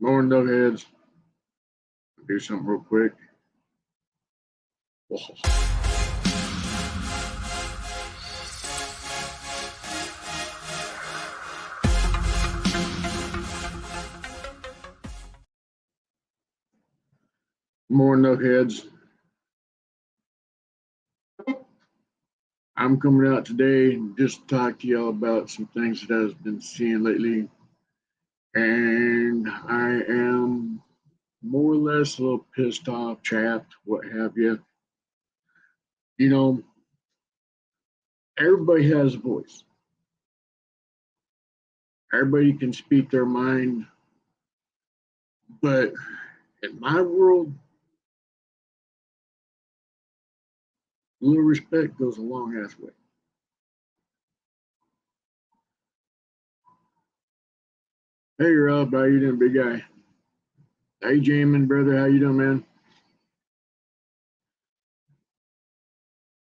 Morning, Nugheads. Do something real quick. Whoa. Morning, Nugheads. I'm coming out today just to talk to y'all about some things that I've been seeing lately. And I am more or less a little pissed off, chapped, what have you. You know, everybody has a voice. Everybody can speak their mind. But in my world, a little respect goes a long ass way. Hey Rob, how you doing, big guy? Hey Jamin, brother, how you doing, man?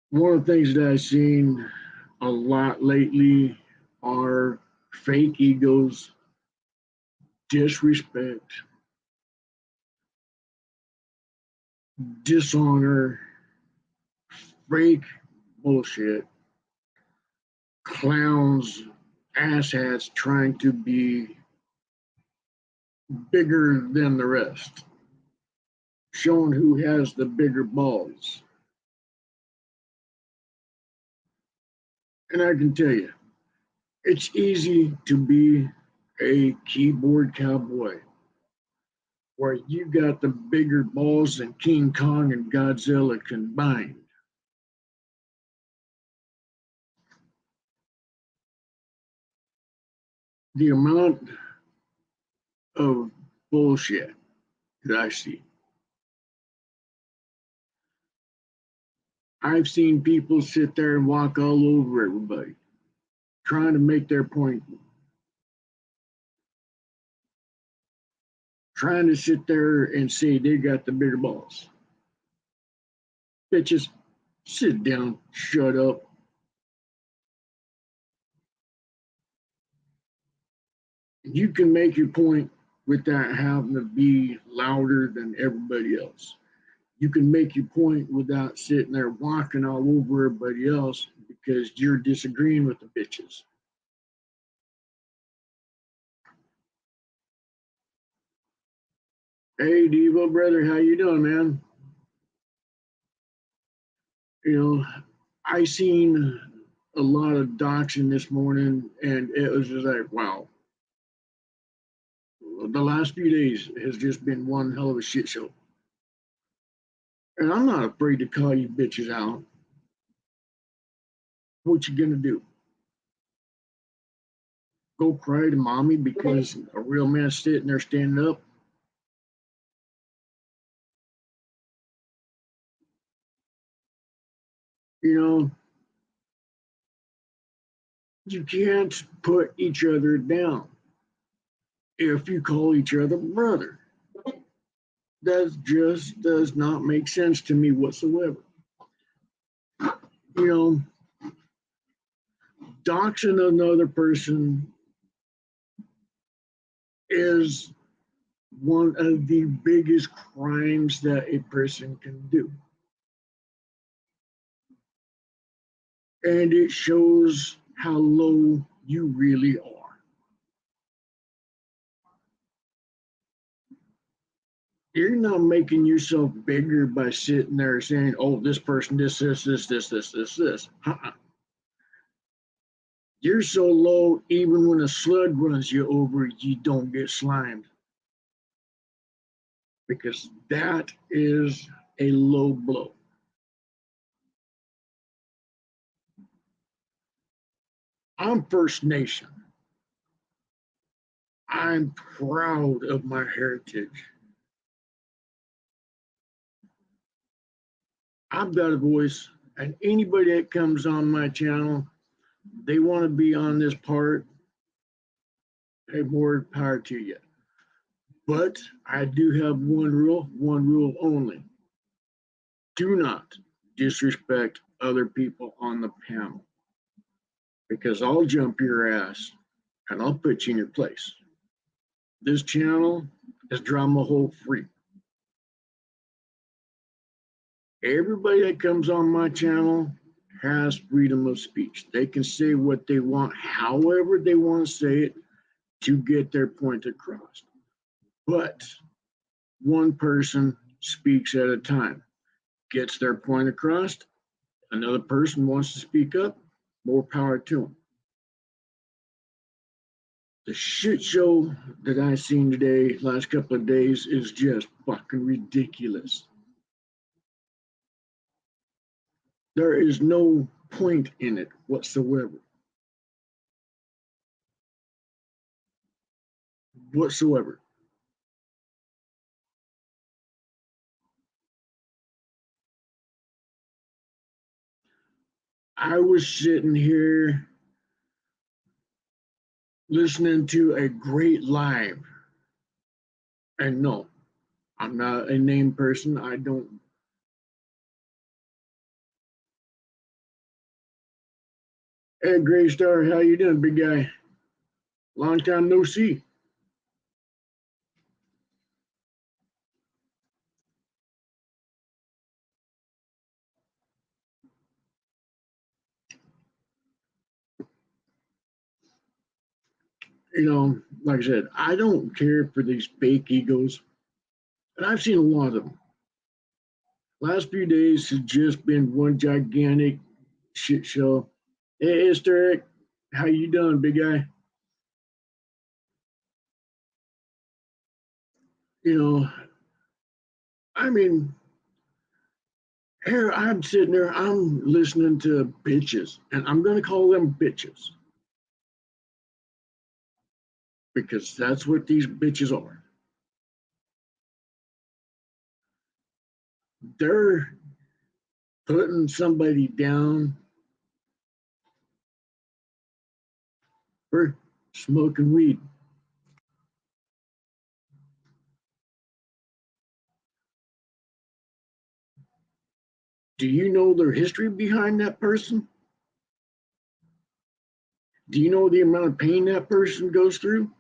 One of the things that I've seen a lot lately are fake egos, disrespect, dishonor, fake bullshit, clowns, asshats trying to be bigger than the rest, showing who has the bigger balls. And I can tell you, it's easy to be a keyboard cowboy where you got the bigger balls than King Kong and Godzilla combined. The amount of bullshit that I see. I've seen people sit there and walk all over everybody, trying to make their point. Trying to sit there and say they got the bigger balls. Bitches, sit down, shut up. You can make your point without having to be louder than everybody else. You can make your point without sitting there walking all over everybody else because you're disagreeing with the bitches. Hey Devo, brother, how you doing, man? You know, I seen a lot of doxing this morning, and it was just like, wow. The last few days has just been one hell of a shit show. And I'm not afraid to call you bitches out. What you gonna do? Go cry to mommy because a real man's sitting there standing up? You know, you can't put each other down if you call each other brother. That just does not make sense to me whatsoever. You know, doxing another person is one of the biggest crimes that a person can do. And it shows how low you really are. You're not making yourself bigger by sitting there saying, oh, this person, this. Uh-uh. You're so low, even when a slug runs you over, you don't get slimed. Because that is a low blow. I'm First Nation. I'm proud of my heritage. I've got a voice, and anybody that comes on my channel, they want to be on this part, hey, more power to you. But I do have one rule only. Do not disrespect other people on the panel, because I'll jump your ass and I'll put you in your place. This channel, is drama hole free. Everybody that comes on my channel has freedom of speech. They can say what they want, however they want to say it, to get their point across. But one person speaks at a time, gets their point across. Another person wants to speak up, more power to them. The shit show that I've seen today, last couple of days, is just fucking ridiculous. There is no point in it whatsoever. Whatsoever. I was sitting here listening to a great live. And no, I'm not a name person. I don't. Hey, Gray Star, how you doing, big guy? Long time no see. You know, like I said, I don't care for these fake egos, and I've seen a lot of them. Last few days has just been one gigantic shit show. Hey, Eric, how you doing, big guy? You know, I mean, here I'm sitting there, I'm listening to bitches, and I'm going to call them bitches because that's what these bitches are. They're putting somebody down for smoking weed. Do you know their history behind that person? Do you know the amount of pain that person goes through?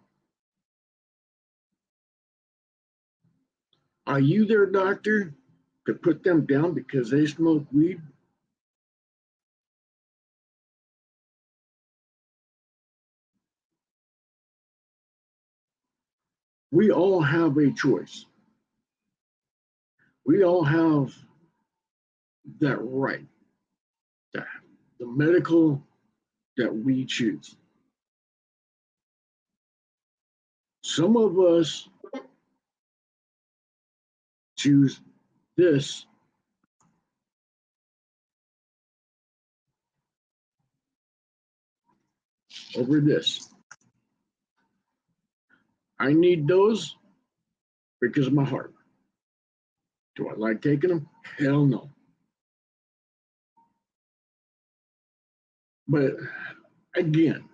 Are you their doctor to put them down because they smoke weed? We all have a choice. We all have that right, that the medical that we choose. Some of us choose this over this. I need those because of my heart. Do I like taking them? Hell no. But again,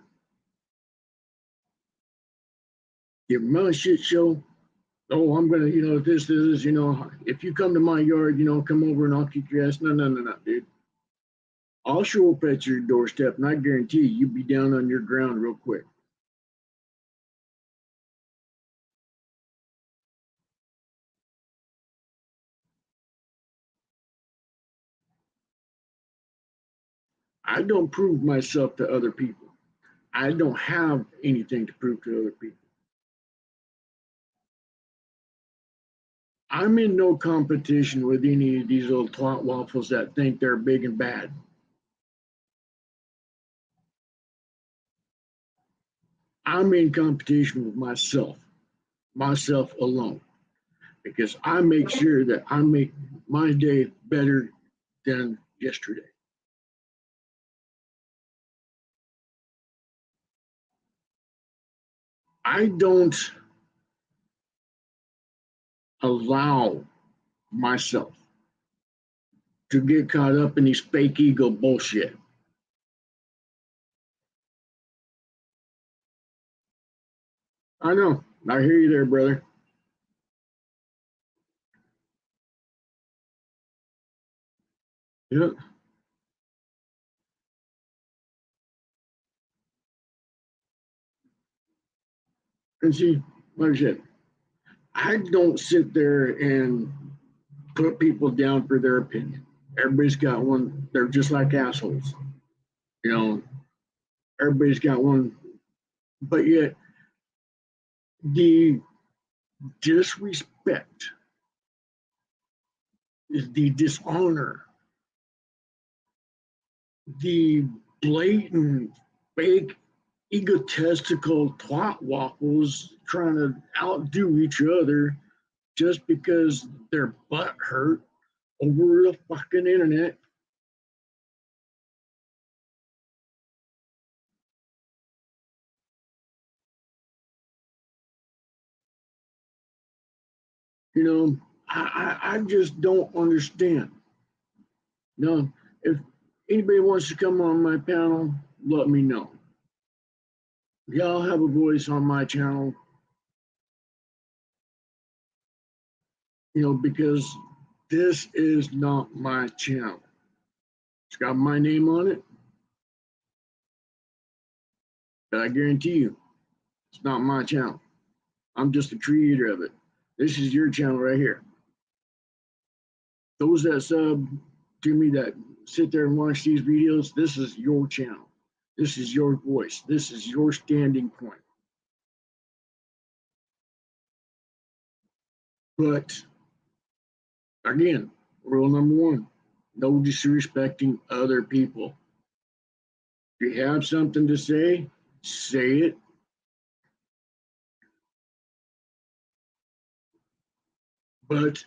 the amount of shit show, oh, I'm gonna, this is, if you come to my yard, come over and I'll kick your ass. No, no, no, no, dude. I'll show up at your doorstep and I guarantee you'll be down on your ground real quick. I don't prove myself to other people. I don't have anything to prove to other people. I'm in no competition with any of these little twat waffles that think they're big and bad. I'm in competition with myself alone, because I make sure that I make my day better than yesterday. I don't allow myself to get caught up in these fake ego bullshit. I know. I hear you there, brother. Yeah. And see, like I said, I don't sit there and put people down for their opinion. Everybody's got one. They're just like assholes. You know, everybody's got one. But yet, the disrespect is the dishonor, the blatant, fake, egotistical twat waffles trying to outdo each other just because their butt hurt over the fucking internet. You know, I just don't understand. No, if anybody wants to come on my panel, let me know. Y'all have a voice on my channel, because this is not my channel. It's got my name on it, but I guarantee you, it's not my channel. I'm just the creator of it. This is your channel right here. Those that sub to me, that sit there and watch these videos, this is your channel. This is your voice. This is your standing point. But again, rule number one, no disrespecting other people. If you have something to say it. But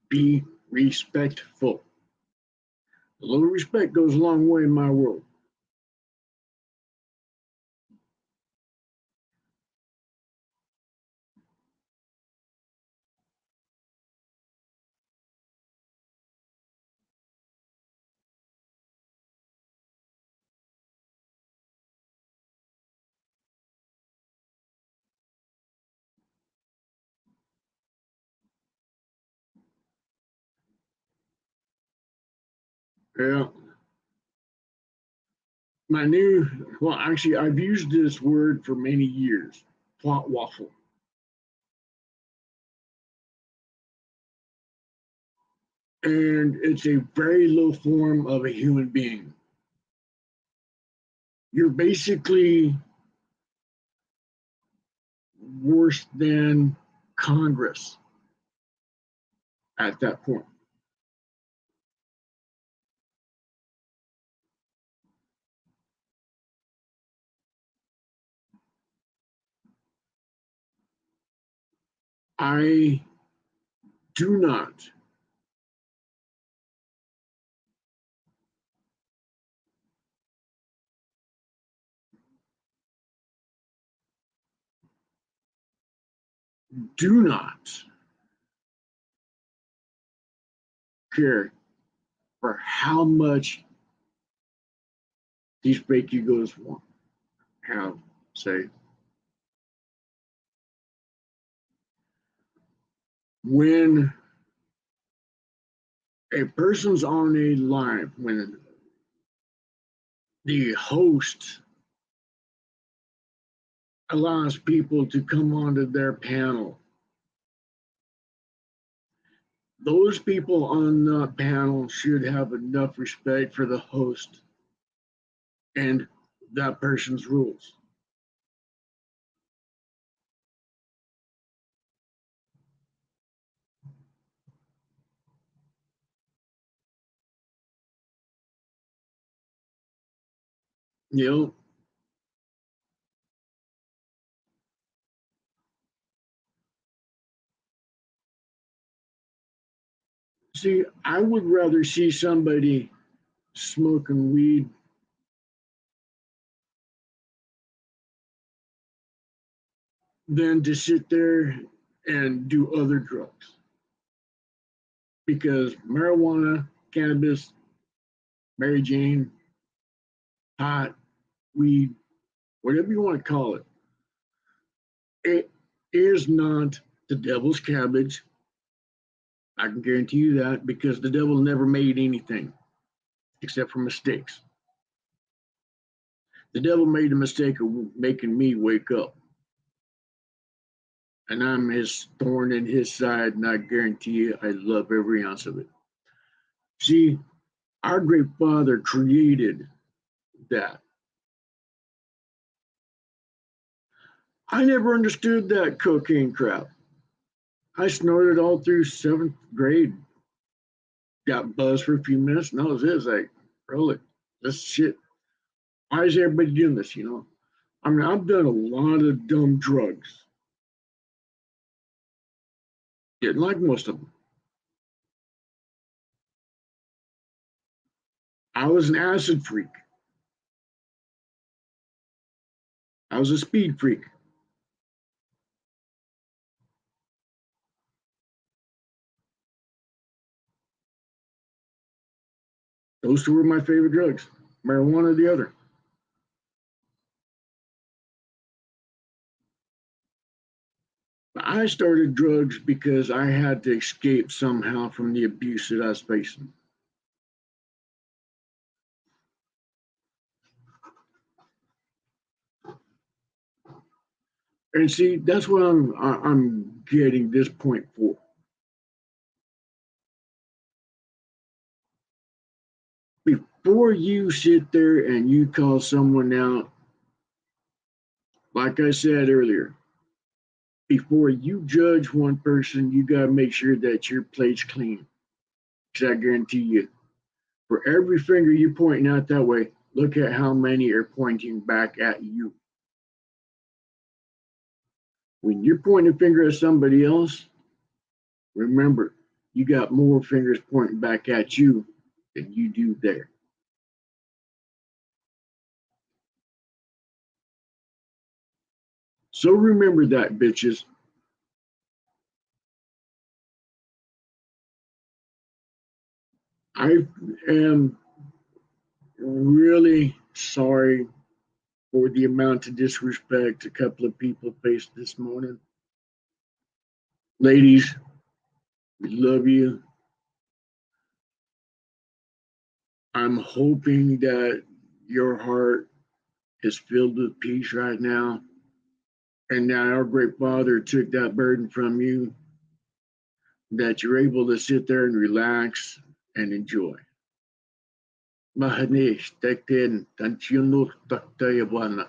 be respectful. A little respect goes a long way in my world. Yeah. Actually, I've used this word for many years, plot waffle. And it's a very low form of a human being. You're basically worse than Congress at that point. I do not care for how much these fake egos have say. When a person's on a live, when the host allows people to come onto their panel, those people on the panel should have enough respect for the host and that person's rules. You know, see, I would rather see somebody smoking weed than to sit there and do other drugs. Because marijuana, cannabis, Mary Jane, pot, weed, whatever you want to call it, it is not the devil's cabbage. I can guarantee you that, because the devil never made anything except for mistakes. The devil made the mistake of making me wake up. And I'm his thorn in his side, and I guarantee you I love every ounce of it. See, our great father created that. I never understood that cocaine crap. I snorted all through seventh grade, got buzzed for a few minutes, and that was it. It's like, really, this shit. Why is everybody doing this? I mean, I've done a lot of dumb drugs. Didn't like most of them. I was an acid freak. I was a speed freak. Those two were my favorite drugs, marijuana or the other. I started drugs because I had to escape somehow from the abuse that I was facing. And see, that's what I'm getting this point for. Before you sit there and you call someone out, like I said earlier, before you judge one person, you got to make sure that your plate's clean. Because I guarantee you, for every finger you're pointing out that way, look at how many are pointing back at you. When you're pointing a finger at somebody else, remember, you got more fingers pointing back at you than you do there. So remember that, bitches. I am really sorry for the amount of disrespect a couple of people faced this morning. Ladies, we love you. I'm hoping that your heart is filled with peace right now, and that our great Father took that burden from you, that you're able to sit there and relax and enjoy. Mahane, Stekten, Tanchino, Taktayawana.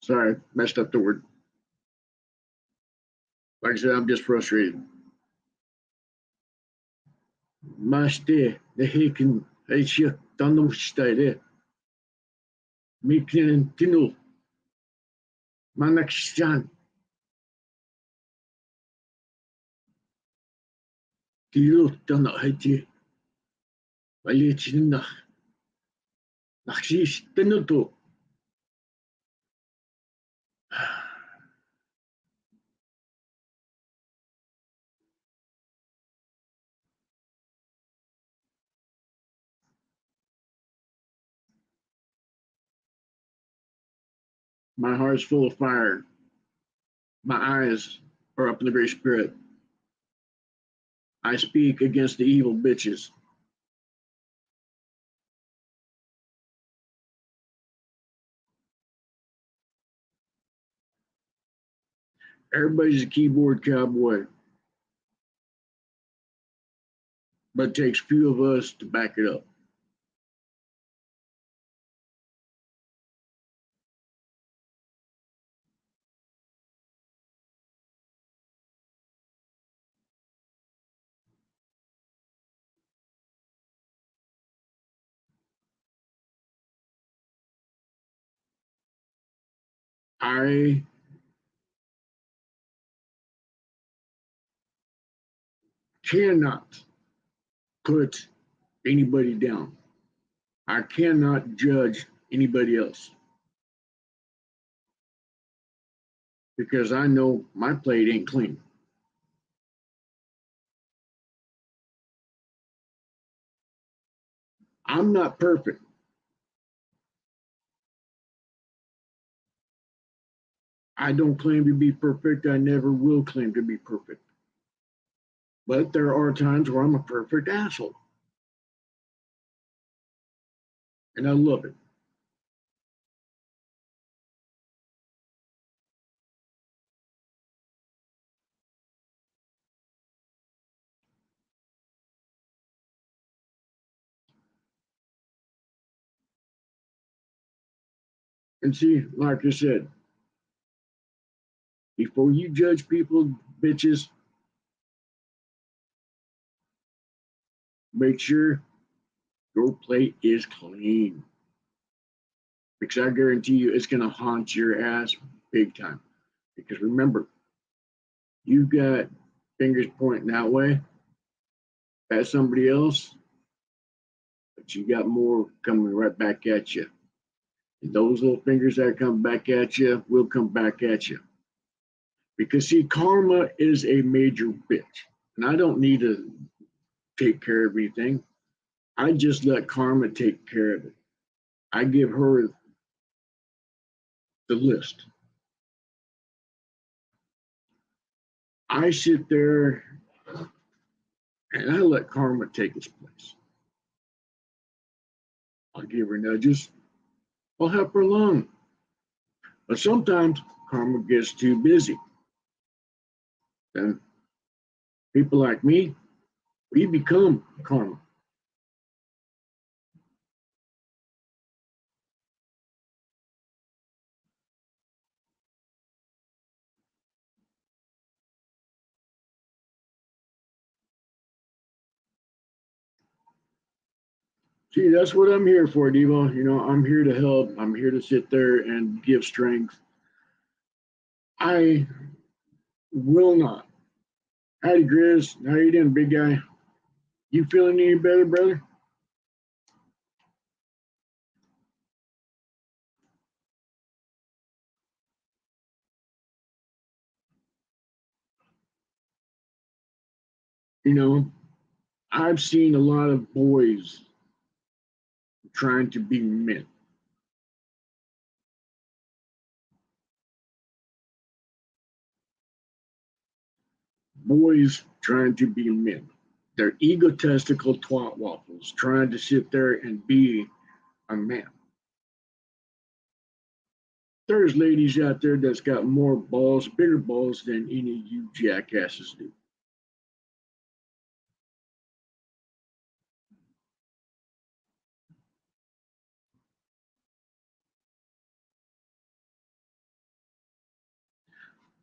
Sorry, messed up the word. Like I said, I'm just frustrated. Maste, the Haken, Asia, Dunham Stade, Mikin Tinu, Manakshan, Tilo, Dana Haiti, Valichinach, Nakshis, Tenuto. My heart's full of fire. My eyes are up in the Great Spirit. I speak against the evil bitches. Everybody's a keyboard cowboy, but it takes few of us to back it up. I cannot put anybody down. I cannot judge anybody else because I know my plate ain't clean. I'm not perfect. I don't claim to be perfect. I never will claim to be perfect. But there are times where I'm a perfect asshole. And I love it. And see, like I said, before you judge people, bitches, make sure your plate is clean. Because I guarantee you it's going to haunt your ass big time. Because remember, you've got fingers pointing that way at somebody else, but you got more coming right back at you. And those little fingers that come back at you will come back at you. Because see, karma is a major bitch. And I don't need to take care of anything. I just let karma take care of it. I give her the list. I sit there and I let karma take its place. I'll give her nudges. I'll help her along. But sometimes karma gets too busy. Then people like me, we become karma. See, that's what I'm here for, Devo. You know, I'm here to help. I'm here to sit there and give strength. I will not. Howdy, Grizz. How you doing, big guy? You feeling any better, brother? You know, I've seen a lot of boys trying to be men. Boys trying to be men. They're egotistical twat waffles trying to sit there and be a man. There's ladies out there that's got more balls, bigger balls than any of you jackasses do.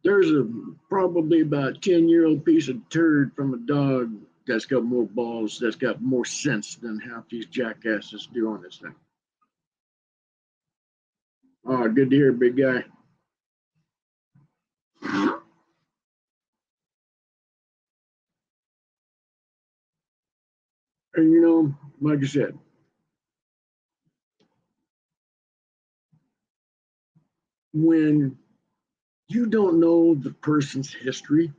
There's a probably about 10-year-old piece of turd from a dog that's got more balls, that's got more sense than half these jackasses do on this thing. Oh, good to hear, big guy. And you know, like I said, when you don't know the person's history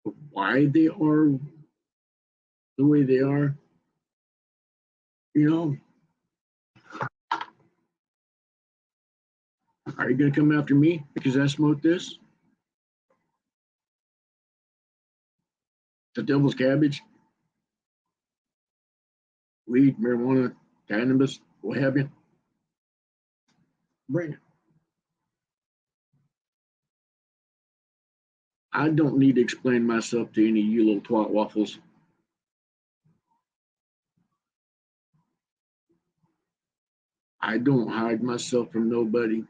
of why they are the way they are, you know, are you going to come after me because I smoked this? The devil's cabbage, weed, marijuana, cannabis, what have you? Bring it. I don't need to explain myself to any of you little twat waffles. I don't hide myself from nobody.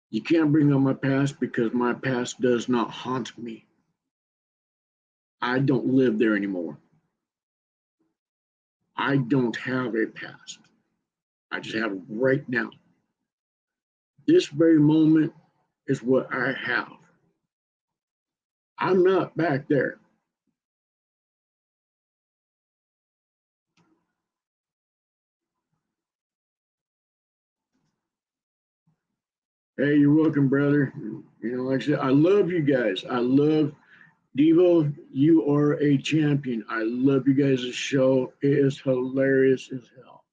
You can't bring up my past because my past does not haunt me. I don't live there anymore. I don't have a past. I just have it right now. This very moment is what I have. I'm not back there. Hey, you're welcome, brother. You know, like I said, I love you guys. I love Devo. You are a champion. I love you guys' show. It is hilarious as hell.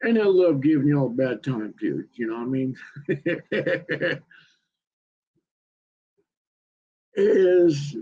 And I love giving y'all a bad time too. You know what I mean? It is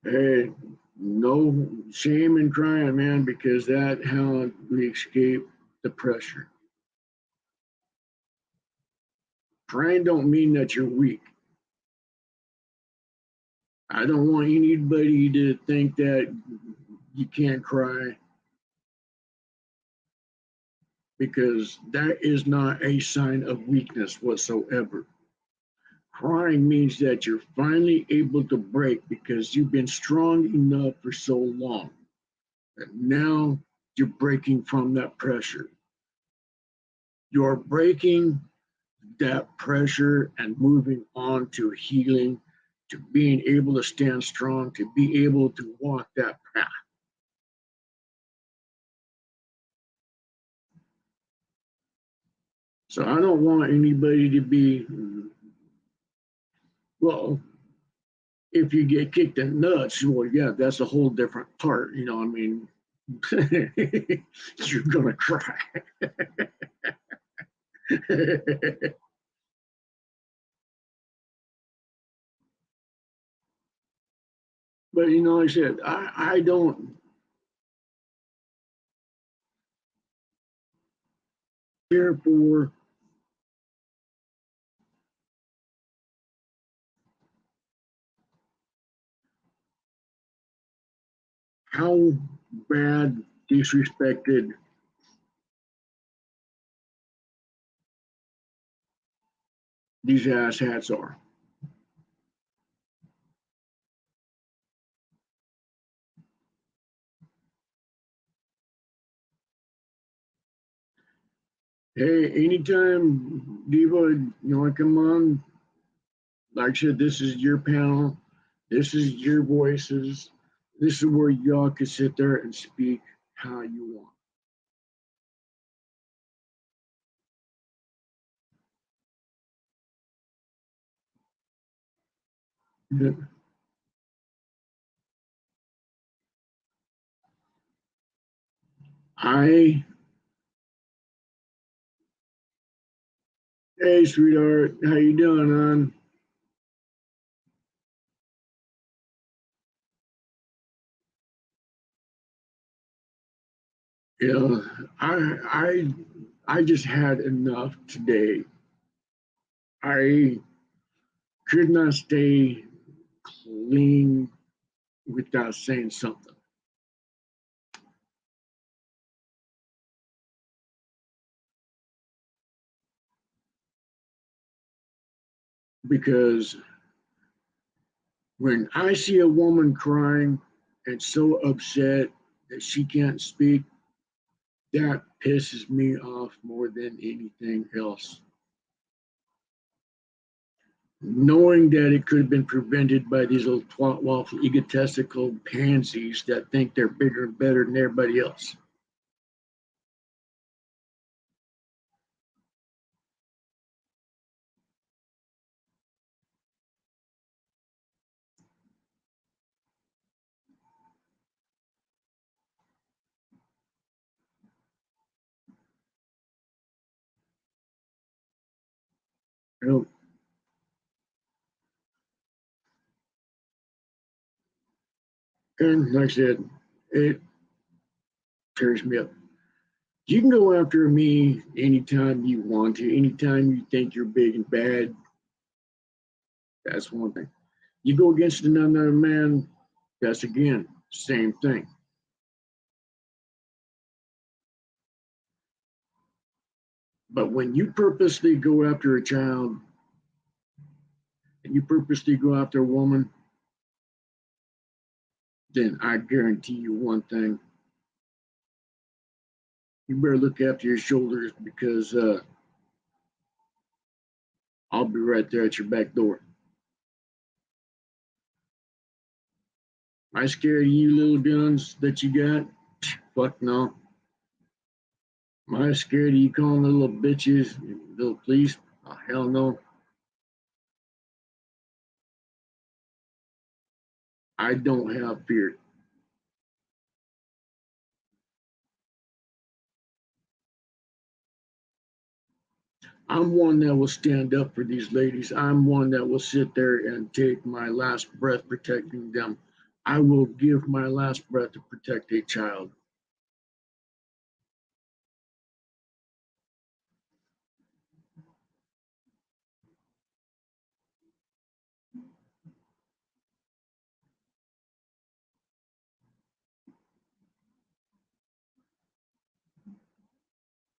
hey, No shame in crying, man, because that's how we escape the pressure. Crying don't mean that you're weak. I don't want anybody to think that you can't cry, because that is not a sign of weakness whatsoever. Crying means that you're finally able to break because you've been strong enough for so long. And now you're breaking from that pressure. You're breaking that pressure and moving on to healing, to being able to stand strong, to be able to walk that path. So I don't want anybody to be, well, if you get kicked in the nuts, well, yeah, that's a whole different part. You know, I mean, you're gonna cry. But you know, like I said, I don't care for how bad, disrespected these asshats are. Hey, anytime Diva, you want to come on? Like I said, this is your panel. This is your voices. This is where y'all can sit there and speak how you want. I, hey, sweetheart, how you doing, hon? You know, I just had enough today. I could not stay clean without saying something, because when I see a woman crying and so upset that she can't speak, that pisses me off more than anything else. Knowing that it could have been prevented by these little twat waffle egotistical pansies that think they're bigger and better than everybody else. You know, and like I said, it tears me up. You can go after me anytime you want to, anytime you think you're big and bad. That's one thing. You go against another man, that's again, same thing. But when you purposely go after a child and you purposely go after a woman, then I guarantee you one thing. You better look after your shoulders, because I'll be right there at your back door. Am I scared of you little guns that you got? Fuck no. Am I scared of you calling the little bitches, little police? Oh, hell no. I don't have fear. I'm one that will stand up for these ladies. I'm one that will sit there and take my last breath protecting them. I will give my last breath to protect a child.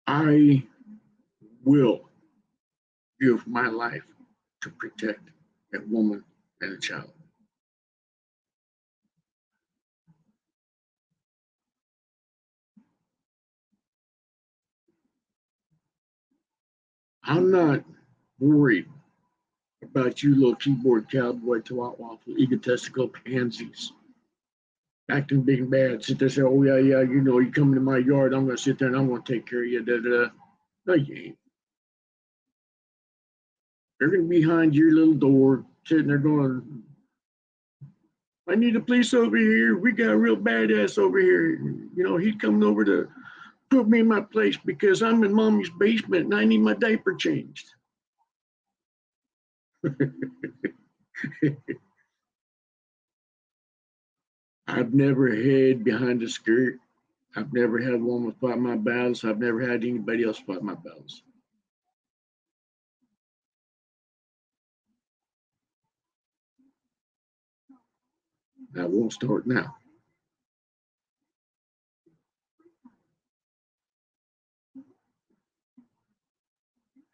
I will give my life to protect a woman and a child. I'm not worried about you little keyboard cowboy, twat waffle, egotistical pansies. Acting big and bad, sit there and say, oh yeah, you know, you come into my yard, I'm gonna sit there and I'm gonna take care of you. Da, da, da. No, you ain't. They're gonna be behind your little door, sitting there going, I need a police over here. We got a real badass over here. You know, he's coming over to put me in my place because I'm in mommy's basement and I need my diaper changed. I've never hid behind a skirt. I've never had one with fight my battles. I've never had anybody else fight my battles. That won't start now.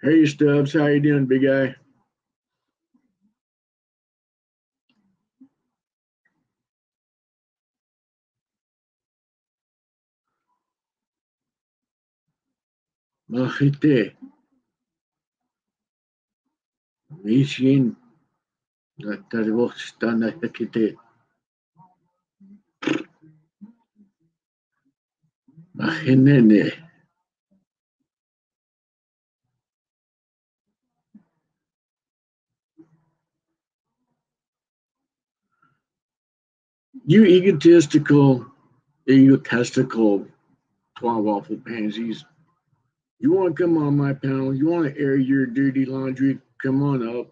Hey Stubbs, how you doing, big guy? Mahite, Mishin, Tarivostana Hekite, Mahinene. You egotistical, twelve waffle pansies. You want to come on my panel? You want to air your dirty laundry? Come on up.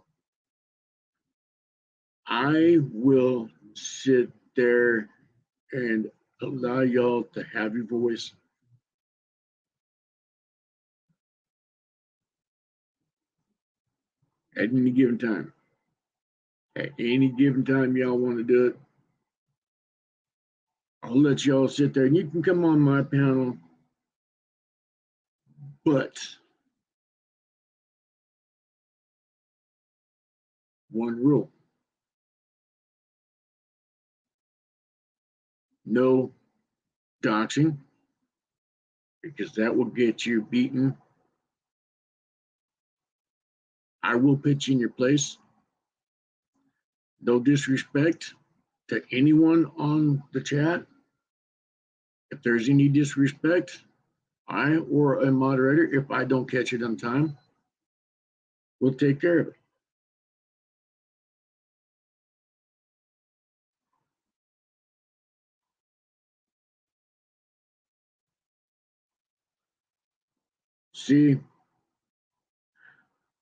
I will sit there and allow y'all to have your voice. At any given time. At any given time y'all want to do it, I'll let y'all sit there and you can come on my panel. But one rule. No doxing, because that will get you beaten. I will pitch in your place. No disrespect to anyone on the chat. If there's any disrespect, I or a moderator, if I don't catch it on time, we'll take care of it. See,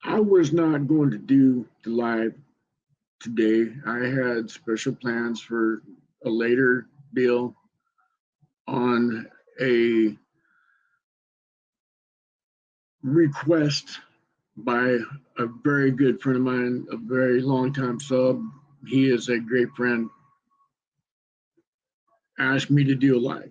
I was not going to do the live today. I had special plans for a later deal on a request by a very good friend of mine, a very long time sub. He is a great friend. Asked me to do a live.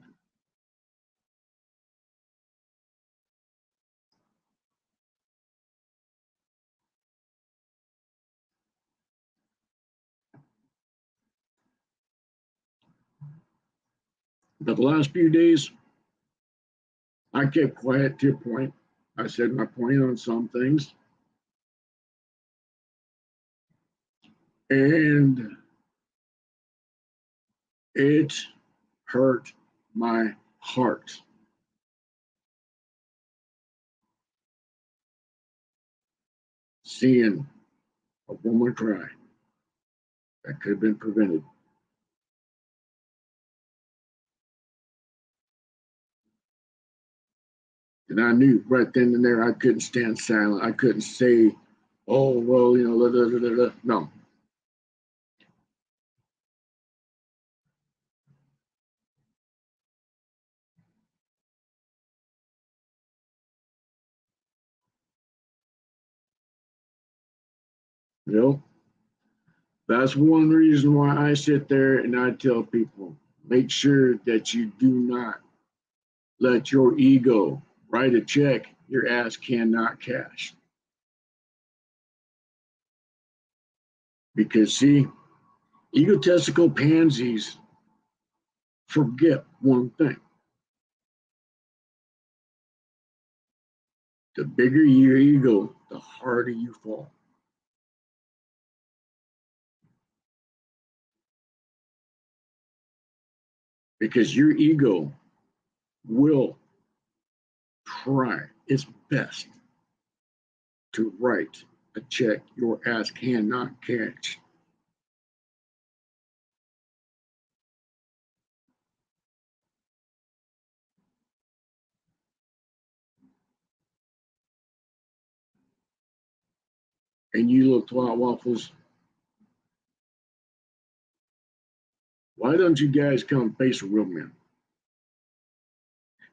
But the last few days, I kept quiet to a point. I said my point on some things. And it hurt my heart. Seeing a woman cry that could have been prevented. And I knew right then and there I couldn't stand silent. I couldn't say, oh, well, you know, no. You know, that's one reason why I sit there and I tell people, make sure that you do not let your ego write a check your ass cannot cash. Because see, egotistical pansies forget one thing. The bigger your ego, the harder you fall. Because your ego will try its best to write a check your ass cannot cash. And you little twat waffles, why don't you guys come face a real man?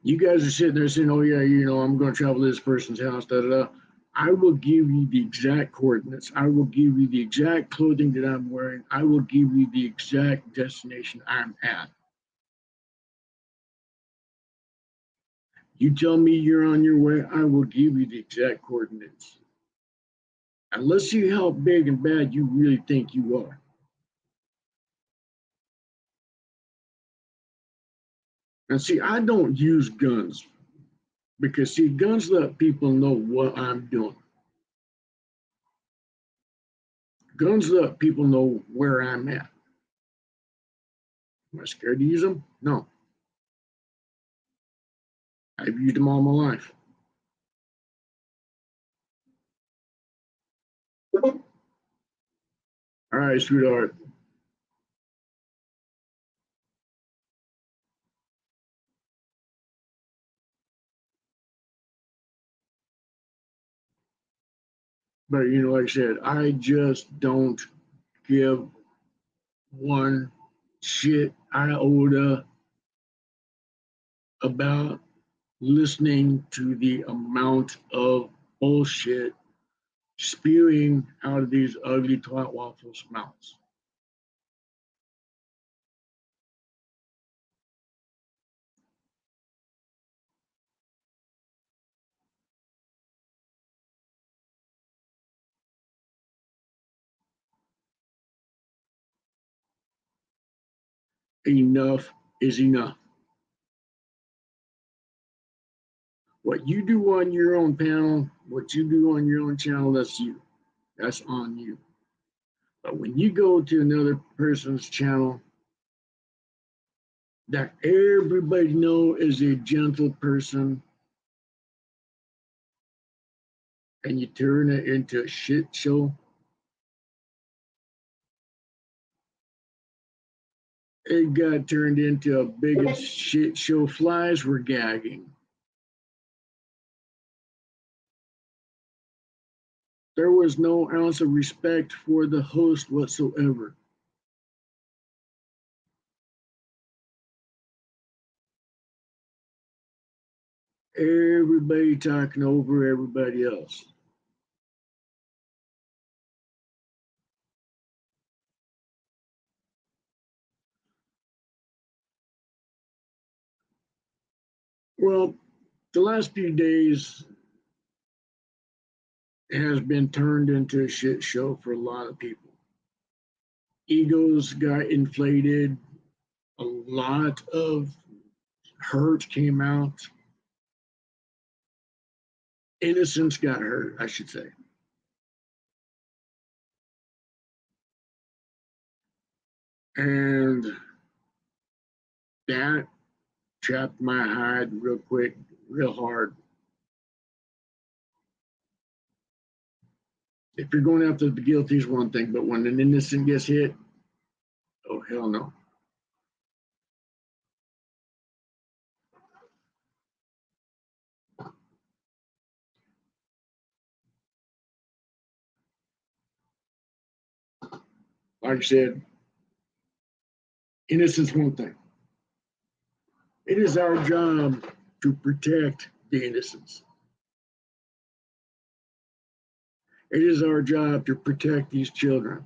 You guys are sitting there saying, oh yeah, I'm going to travel to this person's house, da da da. I will give you the exact coordinates. I will give you the exact clothing that I'm wearing. I will give you the exact destination I'm at. You tell me you're on your way, I will give you the exact coordinates. And let's see how big and bad you really think you are. And see, I don't use guns because, see, guns let people know what I'm doing. Guns let people know where I'm at. Am I scared to use them? No. I've used them all my life. All right, sweetheart. But like I said, I just don't give one shit iota about listening to the amount of bullshit spewing out of these ugly twat waffles' mouths. Enough is enough. What you do on your own panel, what you do on your own channel, that's you. That's on you. But when you go to another person's channel that everybody know is a gentle person, and you turn it into a shit show, it got turned into a biggest shit show. Flies were gagging. There was no ounce of respect for the host whatsoever. Everybody talking over everybody else. Well, the last few days has been turned into a shit show for a lot of people. Egos got inflated. A lot of hurt came out. Innocence got hurt, I should say. And that chapped my hide real quick, real hard. If you're going after the guilty is one thing, but when an innocent gets hit, oh hell no. Like I said, innocence one thing. It is our job to protect the innocents. It is our job to protect these children.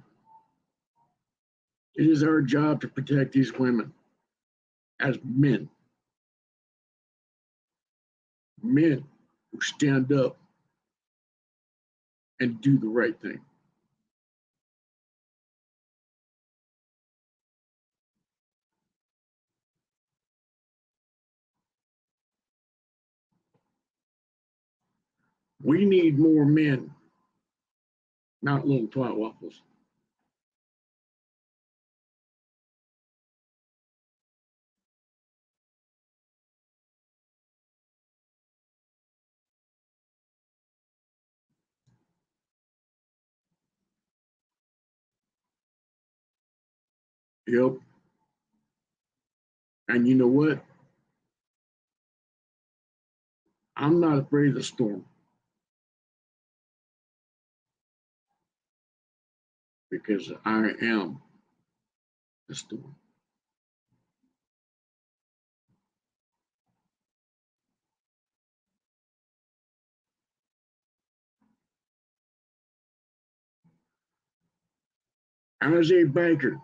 It is our job to protect these women as men. Men who stand up and do the right thing. We need more men, not little twat waffles. Yep. And you know what? I'm not afraid of the storm because I am the storm. As a biker,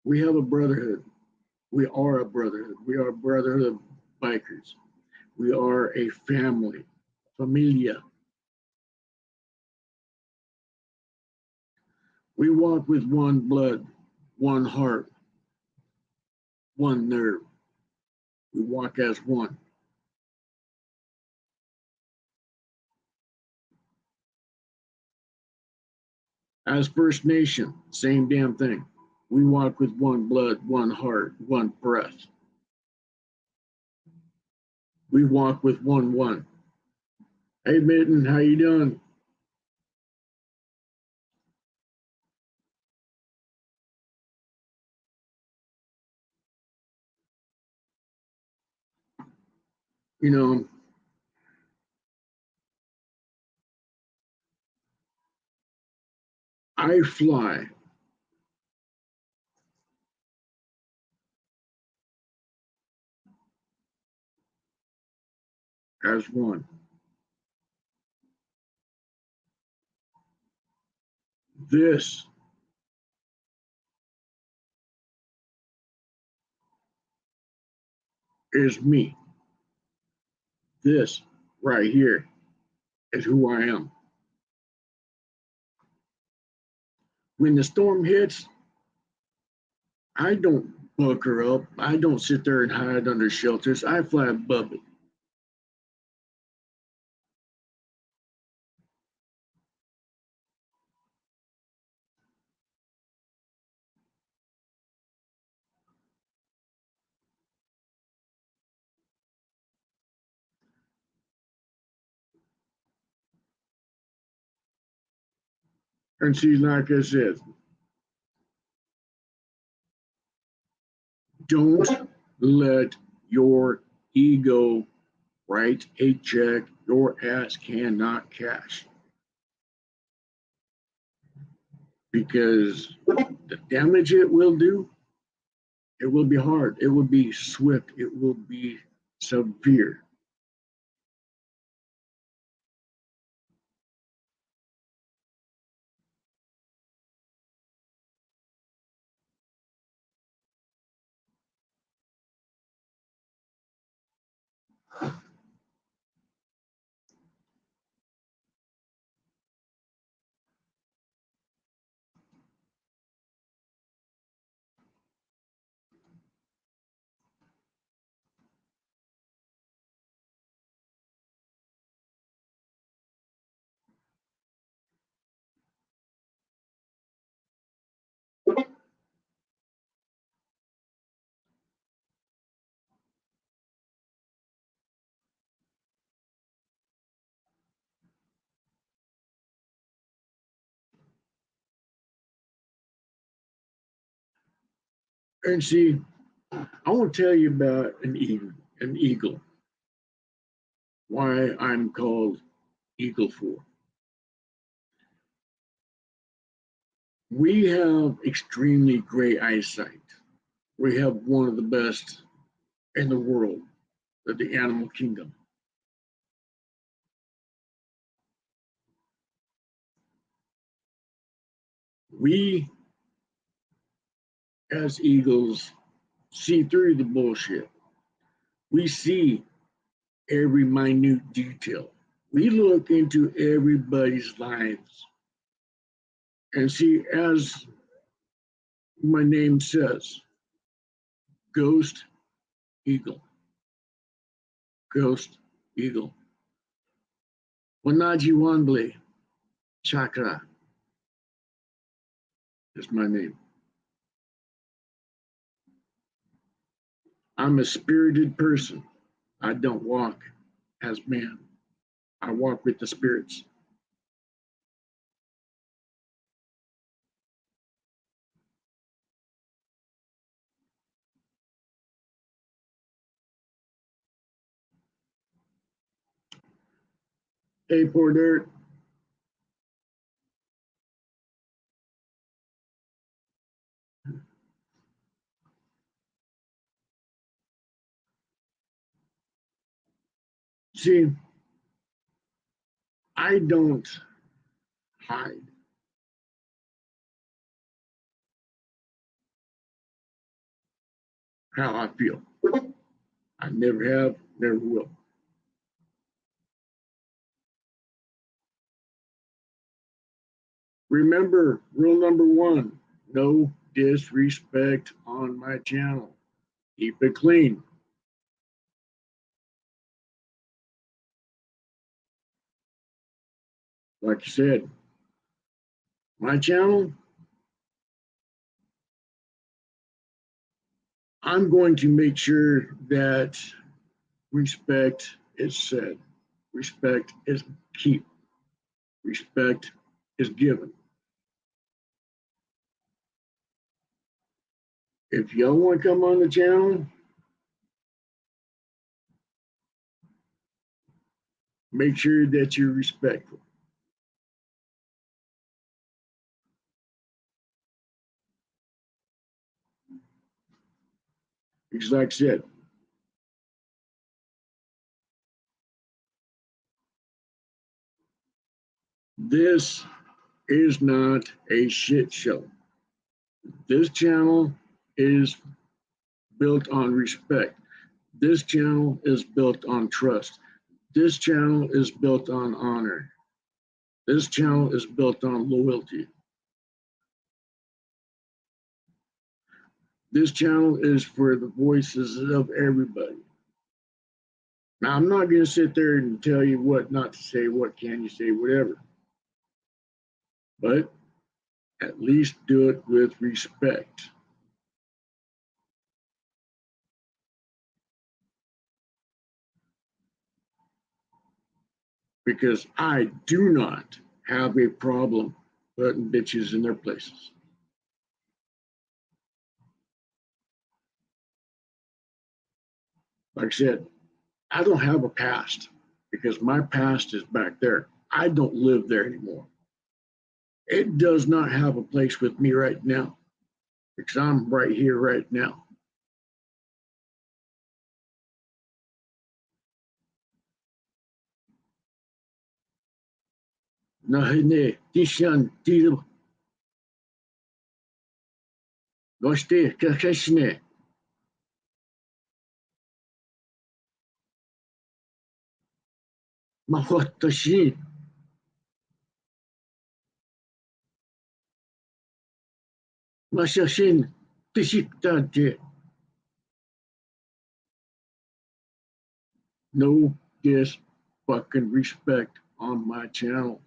we have a brotherhood. We are a brotherhood. We are a brotherhood of bikers. We are a family, familia. We walk with one blood, one heart, one nerve. We walk as one. As First Nation, same damn thing. We walk with one blood, one heart, one breath. We walk with one. Hey, Mitten, how you doing? You know, I fly as one. This is me. This right here is who I am. When the storm hits, I don't bunker up. I don't sit there and hide under shelters. I fly above it. And see, like I said, don't let your ego write a check your ass cannot cash. Because the damage it will do, it will be hard. It will be swift. It will be severe. And see, I want to tell you about an eagle. An eagle. Why I'm called Eagle 4. We have extremely great eyesight. We have one of the best in the world of the animal kingdom. We as eagles see through the bullshit. We see every minute detail. We look into everybody's lives and see, as my name says, Ghost Eagle. Ghost Eagle. Wanaji Wanble Chakra is my name. I'm a spirited person. I don't walk as man. I walk with the spirits. Hey, poor dirt. See, I don't hide. How I feel. I never have, never will. Remember, rule number one, no disrespect on my channel. Keep it clean. Like you said, my channel, I'm going to make sure that respect is said, respect is kept, respect is given. If y'all want to come on the channel, make sure that you're respectful. Because like I said, this is not a shit show. This channel is built on respect. This channel is built on trust. This channel is built on honor. This channel is built on loyalty. This channel is for the voices of everybody. Now, I'm not going to sit there and tell you what not to say, what can you say, whatever. But at least do it with respect. Because I do not have a problem putting bitches in their places. Like I said, I don't have a past because my past is back there. I don't live there anymore. It does not have a place with me right now because I'm right here, right now. Nahine Dishan Dil Goste Kakashne. Mahotashi. Mashashin Tishiktate. No dis fucking respect on my channel.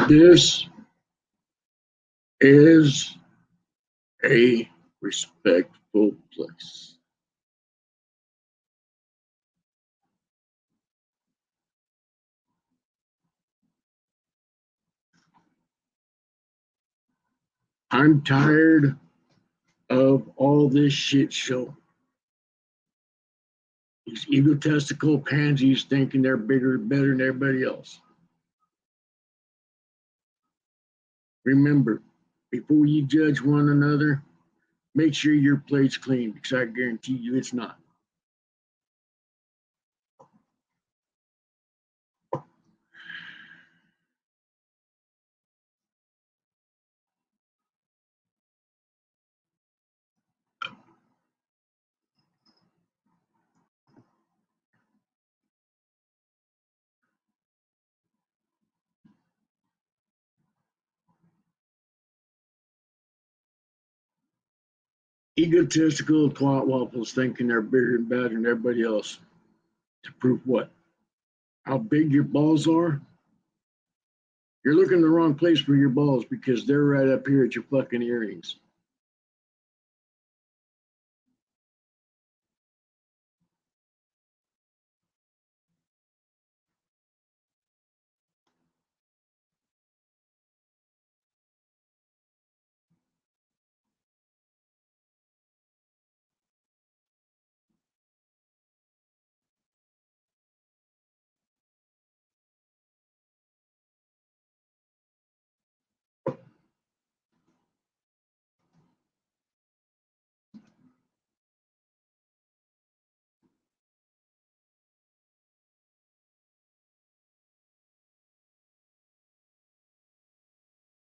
This is a respectful place. I'm tired of all this shit show. These egotistical pansies thinking they're bigger, better than everybody else. Remember, before you judge one another, make sure your plate's clean, because I guarantee you it's not. Egotistical twat waffles thinking they're bigger and better than everybody else. To prove what? How big your balls are? You're looking in the wrong place for your balls, because they're right up here at your fucking earrings.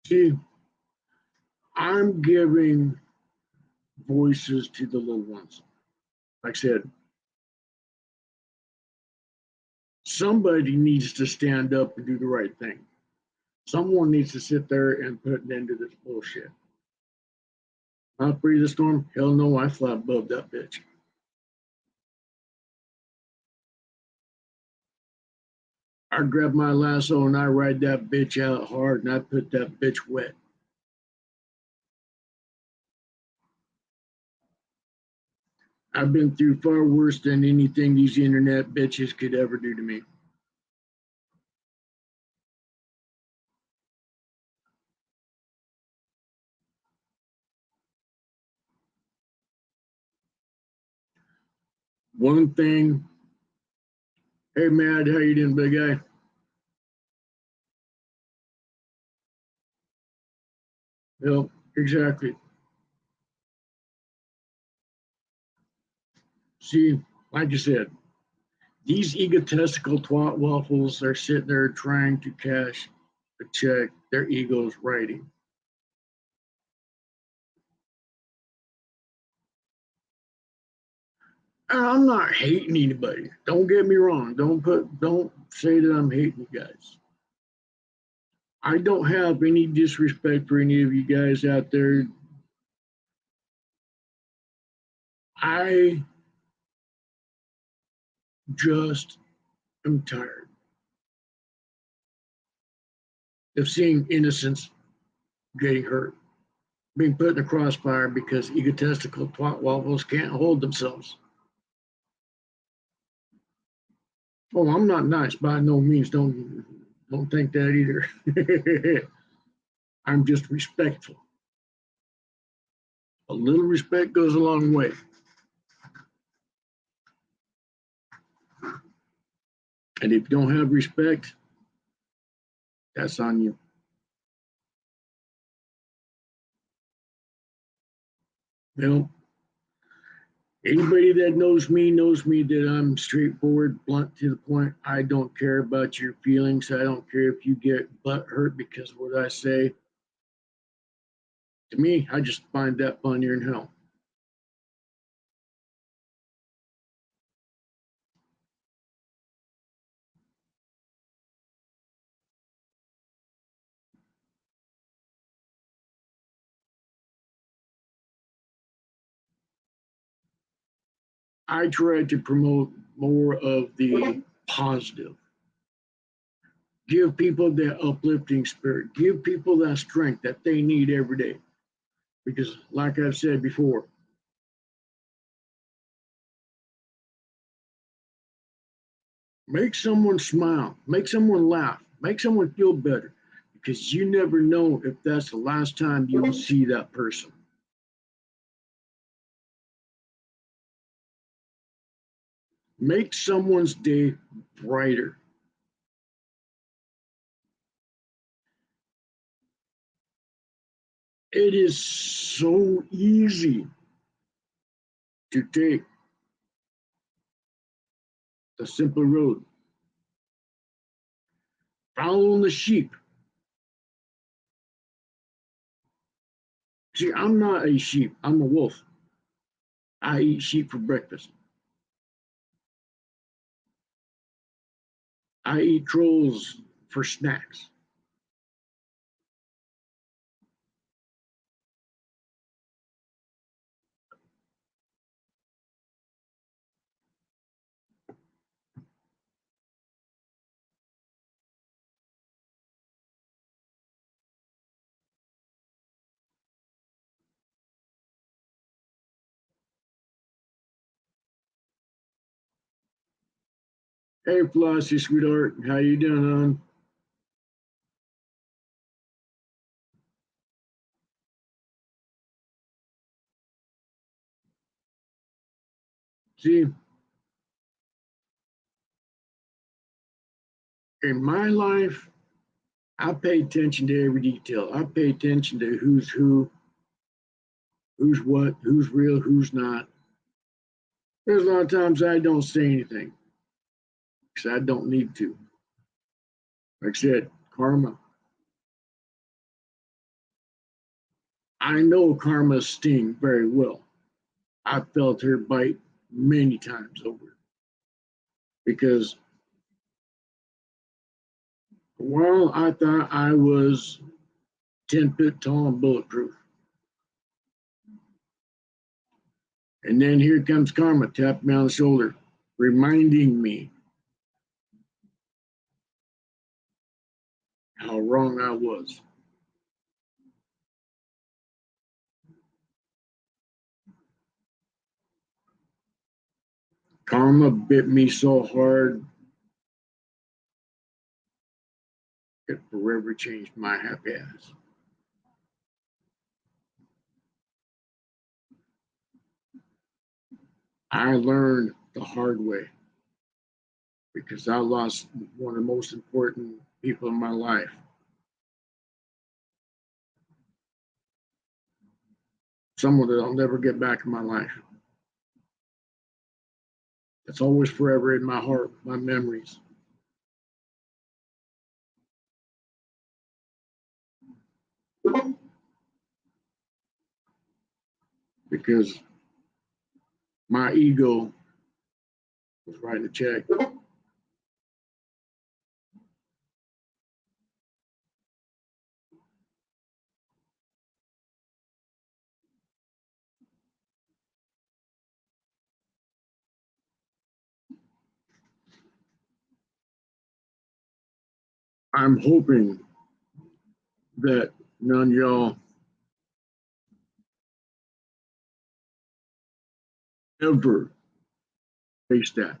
See, I'm giving voices to the little ones. Like I said, somebody needs to stand up and do the right thing. Someone needs to sit there and put an end to this bullshit. Not free the storm? Hell no, I fly above that bitch. I grab my lasso and I ride that bitch out hard, and I put that bitch wet. I've been through far worse than anything these internet bitches could ever do to me. One thing, hey Mad, how you doing, big guy? Yep, exactly. See, like I said, these egotistical twat waffles are sitting there trying to cash a check their ego's writing. And I'm not hating anybody. Don't get me wrong. Don't say that I'm hating you guys. I don't have any disrespect for any of you guys out there. I just am tired of seeing innocents getting hurt, being put in the crossfire because egotistical twat waffles can't hold themselves. Oh, I'm not nice by no means. Don't think that either. I'm just respectful. A little respect goes a long way. And if you don't have respect, that's on you. You know, anybody that knows me that I'm straightforward, blunt to the point. I don't care about your feelings. I don't care if you get butt hurt because of what I say. To me, I just find that funnier than hell. I try to promote more of the positive. Give people that uplifting spirit. Give people that strength that they need every day. Because, like I've said before, make someone smile, make someone laugh, make someone feel better. Because you never know if that's the last time you will see that person. Make someone's day brighter. It is so easy to take the simple road, following the sheep. See, I'm not a sheep, I'm a wolf. I eat sheep for breakfast. I eat trolls for snacks. Hey, Flossie, sweetheart, how you doing, hon? See, in my life, I pay attention to every detail. I pay attention to who's who, who's what, who's real, who's not. There's a lot of times I don't say anything because I don't need to. Like I said, karma. I know karma's sting very well. I felt her bite many times over because for a while I thought I was 10 feet tall and bulletproof. And then here comes karma, tapping me on the shoulder, reminding me how wrong I was. Karma bit me so hard, it forever changed my happy ass. I learned the hard way because I lost one of the most important people in my life. Someone that I'll never get back in my life. It's always forever in my heart, my memories. Because my ego was writing a check. I'm hoping that none of y'all ever face that.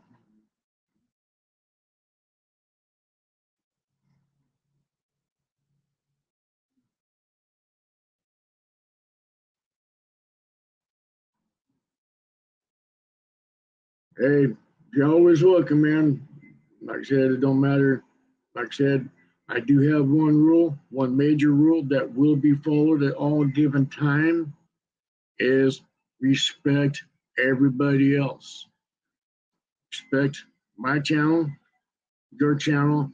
Hey, you're always welcome, man. Like I said, it don't matter. Like I said, I do have one rule, one major rule that will be followed at all given time is respect everybody else. Respect my channel, your channel.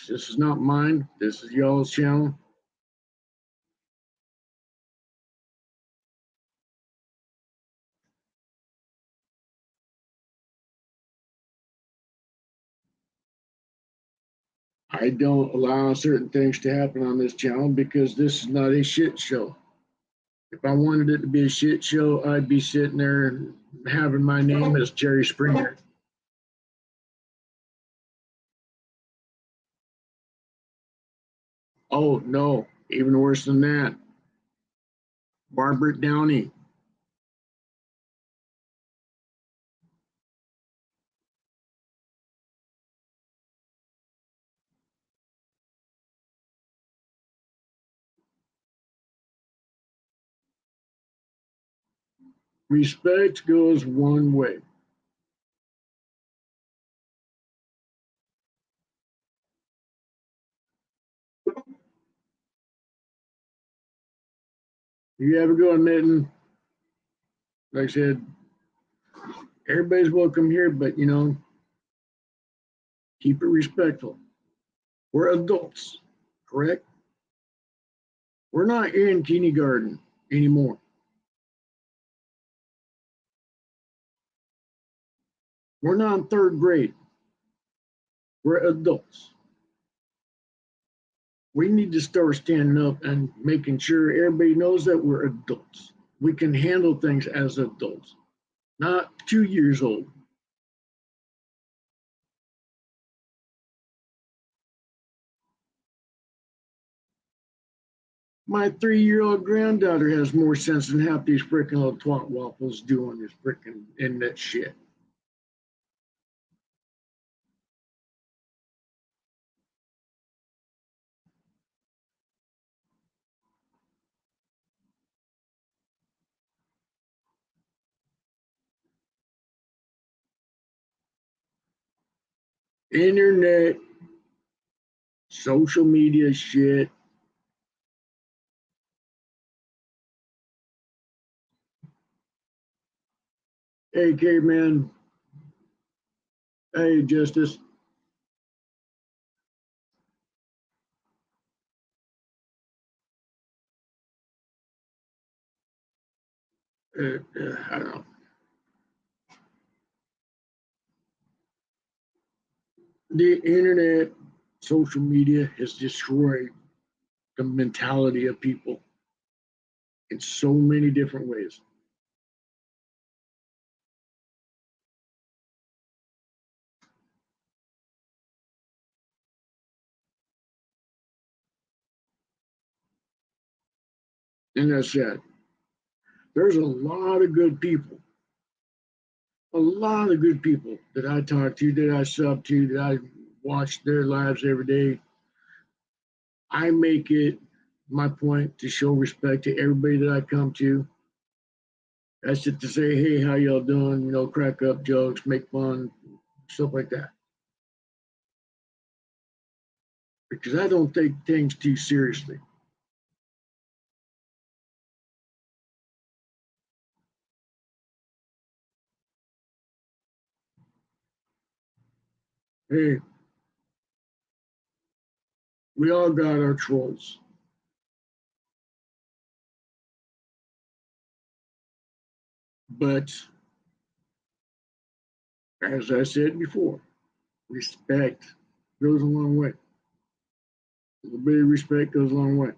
This is not mine. This is y'all's channel. I don't allow certain things to happen on this channel because this is not a shit show. If I wanted it to be a shit show, I'd be sitting there having my name as Jerry Springer. Oh, no, even worse than that. Barbara Downey. Respect goes one way. You have a go admitting, like I said, everybody's welcome here, but keep it respectful. We're adults, correct? We're not in kindergarten anymore. We're not in third grade. We're adults. We need to start standing up and making sure everybody knows that we're adults. We can handle things as adults, not 2 years old. My 3-year-old granddaughter has more sense than half these freaking little twat waffles doing this freaking internet shit. Internet, social media shit. Hey, caveman. Hey, Justice. I don't know. The internet, social media has destroyed the mentality of people in so many different ways. And that's sad. There's a lot of good people, a lot of good people that I talk to, that I sub to, that I watch their lives every day. I make it my point to show respect to everybody that I come to. That's just to say, hey, how y'all doing? Crack up jokes, make fun, stuff like that. Because I don't take things too seriously. Hey, we all got our trolls. But as I said before, respect goes a long way. A little bit of respect goes a long way.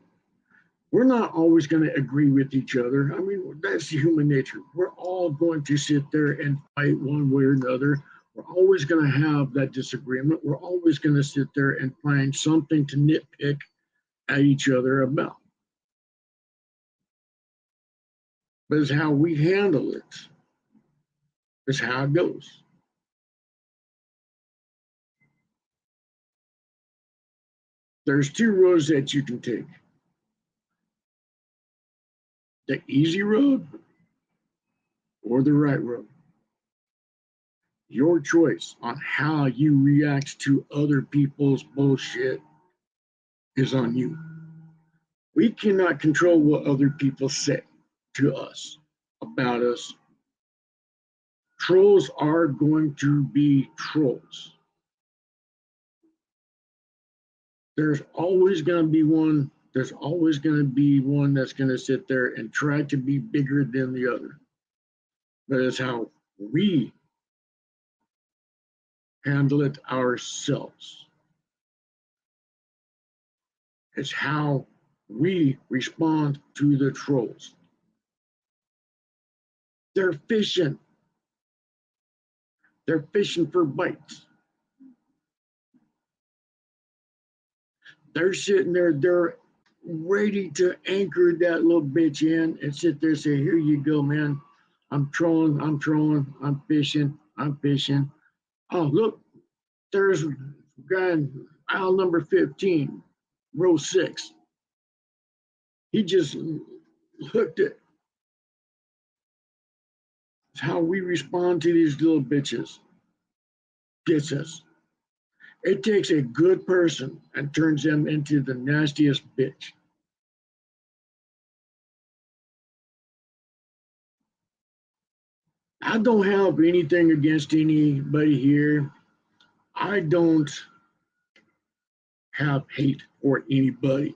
We're not always going to agree with each other. I mean, that's human nature. We're all going to sit there and fight one way or another. We're always going to have that disagreement. We're always going to sit there and find something to nitpick at each other about. But it's how we handle it. It's how it goes. There's two roads that you can take: the easy road or the right road. Your choice on how you react to other people's bullshit is on you. We cannot control what other people say to us, about us. Trolls are going to be trolls. There's always going to be one. There's always going to be one that's going to sit there and try to be bigger than the other. But it's how we handle it ourselves. It's how we respond to the trolls. They're fishing. They're fishing for bites. They're sitting there, they're ready to anchor that little bitch in and sit there and say, here you go, man. I'm trolling, I'm fishing, I'm fishing. Oh, look, there's a guy in aisle number 15, row 6. He just hooked it. It's how we respond to these little bitches. Gets us. It takes a good person and turns them into the nastiest bitch. I don't have anything against anybody here. I don't have hate for anybody.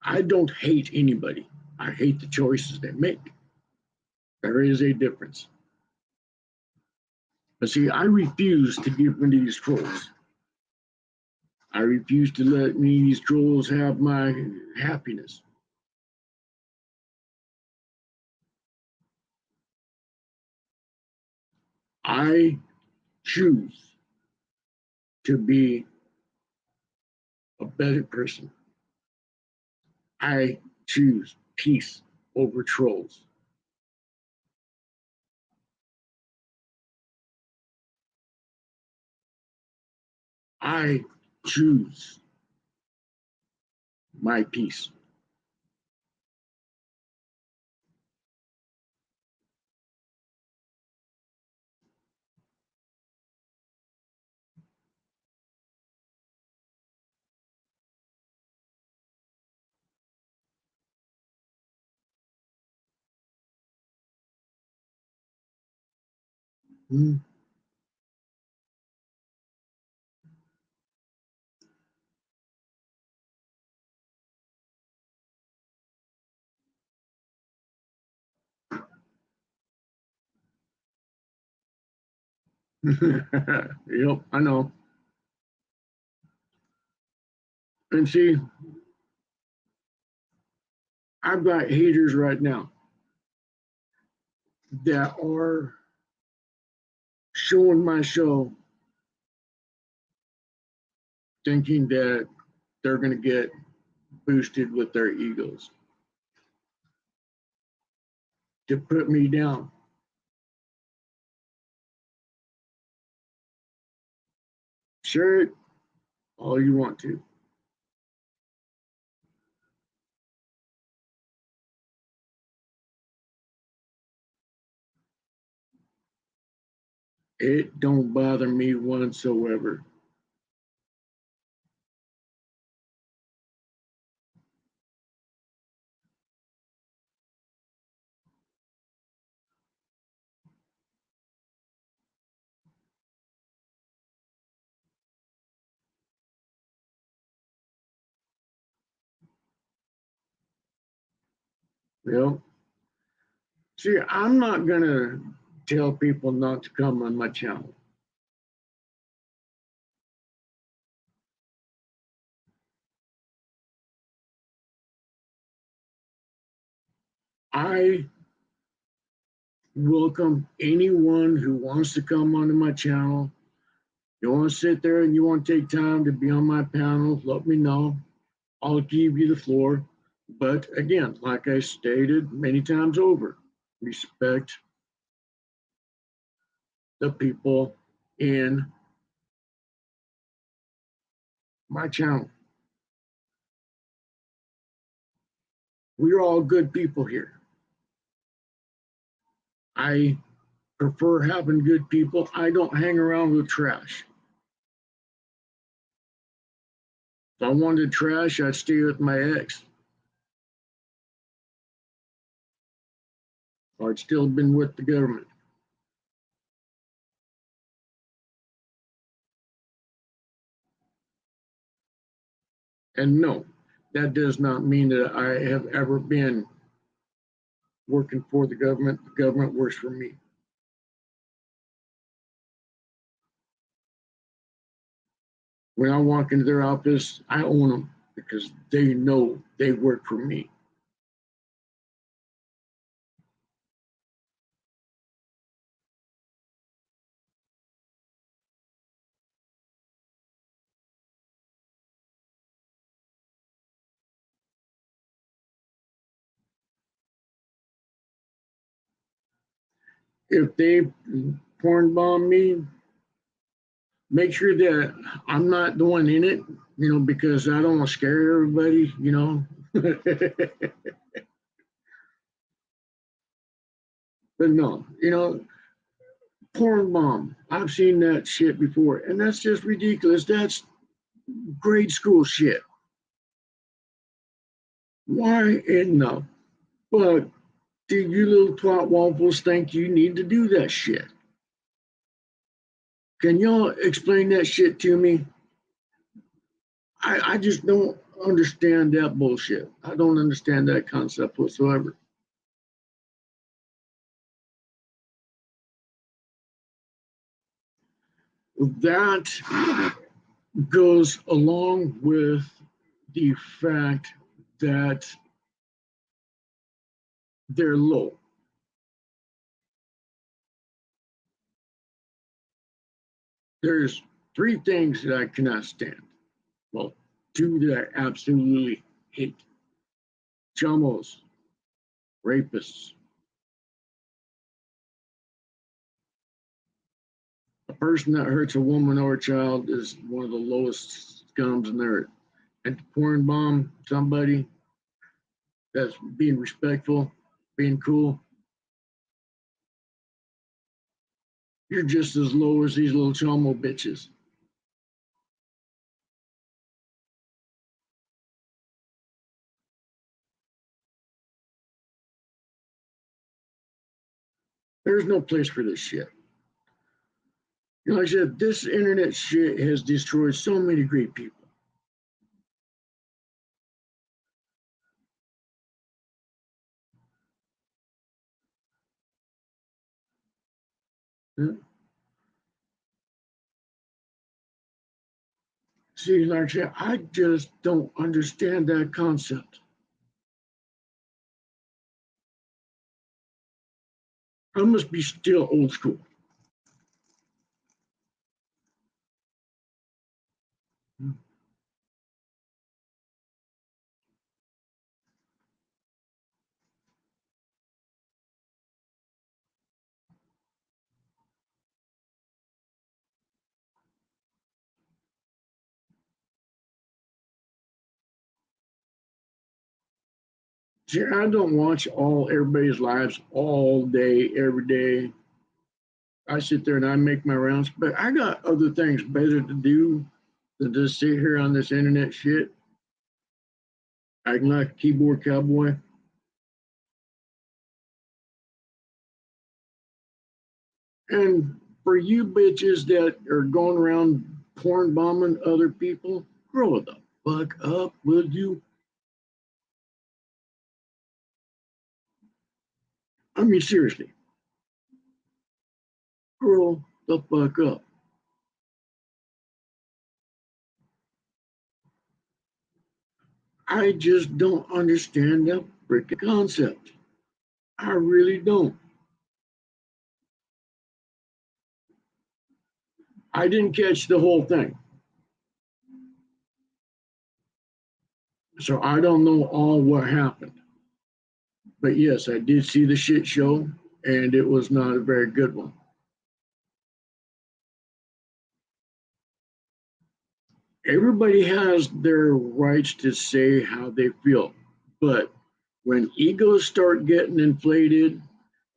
I don't hate anybody. I hate the choices they make. There is a difference. But see, I refuse to give in to these trolls. I refuse to let these trolls have my happiness. I choose to be a better person. I choose peace over trolls. I choose my peace. Hmm. Yep, I know. And see, I've got haters right now that are showing my show thinking that they're going to get boosted with their egos to put me down. Share it all you want to. It don't bother me whatsoever. You know, see, I'm not going to tell people not to come on my channel. I welcome anyone who wants to come onto my channel. You want to sit there and you want to take time to be on my panel, let me know. I'll give you the floor. But again, like I stated many times over, respect the people in my channel. We're all good people here. I prefer having good people. I don't hang around with trash. If I wanted trash, I'd stay with my ex. Or I'd still been with the government. And no, that does not mean that I have ever been working for the government. The government works for me. When I walk into their office, I own them because they know they work for me. if they porn bomb me, make sure that I'm not the one in it, because I don't want to scare everybody. But no, porn bomb. I've seen that shit before, and that's just ridiculous. That's grade school shit. Why in the fuck do you little twat waffles think you need to do that shit? Can y'all explain that shit to me? I just don't understand that bullshit. I don't understand that concept whatsoever. That goes along with the fact that they're low. There's three things that I cannot stand. Well, two that I absolutely hate: chamos, rapists. A person that hurts a woman or a child is one of the lowest scums in the earth. And to porn bomb somebody that's being respectful, being cool, you're just as low as these little chomo bitches. There's no place for this shit. Like I said, this internet shit has destroyed so many great people. Yeah. See, like I said, I just don't understand that concept. I must be still old school. See, I don't watch all everybody's lives all day, every day. I sit there and I make my rounds, but I got other things better to do than just sit here on this internet shit, acting like a keyboard cowboy. And for you bitches that are going around porn bombing other people, grow the fuck up, will you? I mean, seriously, grow the fuck up. I just don't understand that freaking concept. I really don't. I didn't catch the whole thing. So I don't know all what happened. But yes, I did see the shit show, and it was not a very good one. Everybody has their rights to say how they feel, but when egos start getting inflated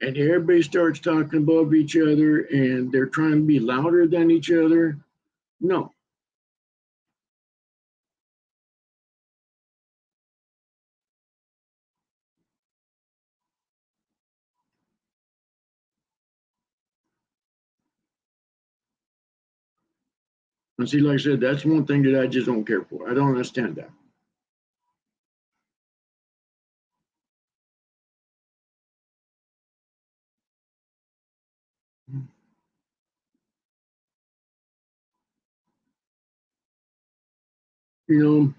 and everybody starts talking above each other and they're trying to be louder than each other, no. And see, like I said, that's one thing that I just don't care for. I don't understand that. You know,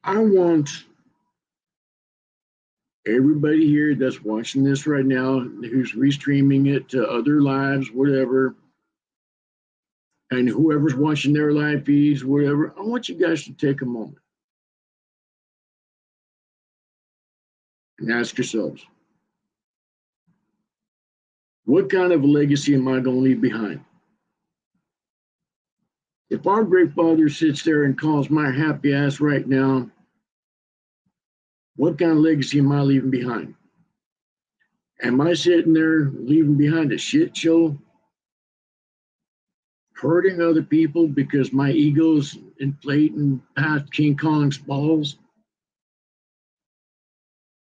I want everybody here that's watching this right now, who's restreaming it to other lives, whatever, and whoever's watching their live feeds, whatever, I want you guys to take a moment. and ask yourselves, what kind of a legacy am I going to leave behind? If our great father sits there and calls my happy ass right now, what kind of legacy am I leaving behind? Am I sitting there leaving behind a shit show, hurting other people because my ego's inflating past King Kong's balls?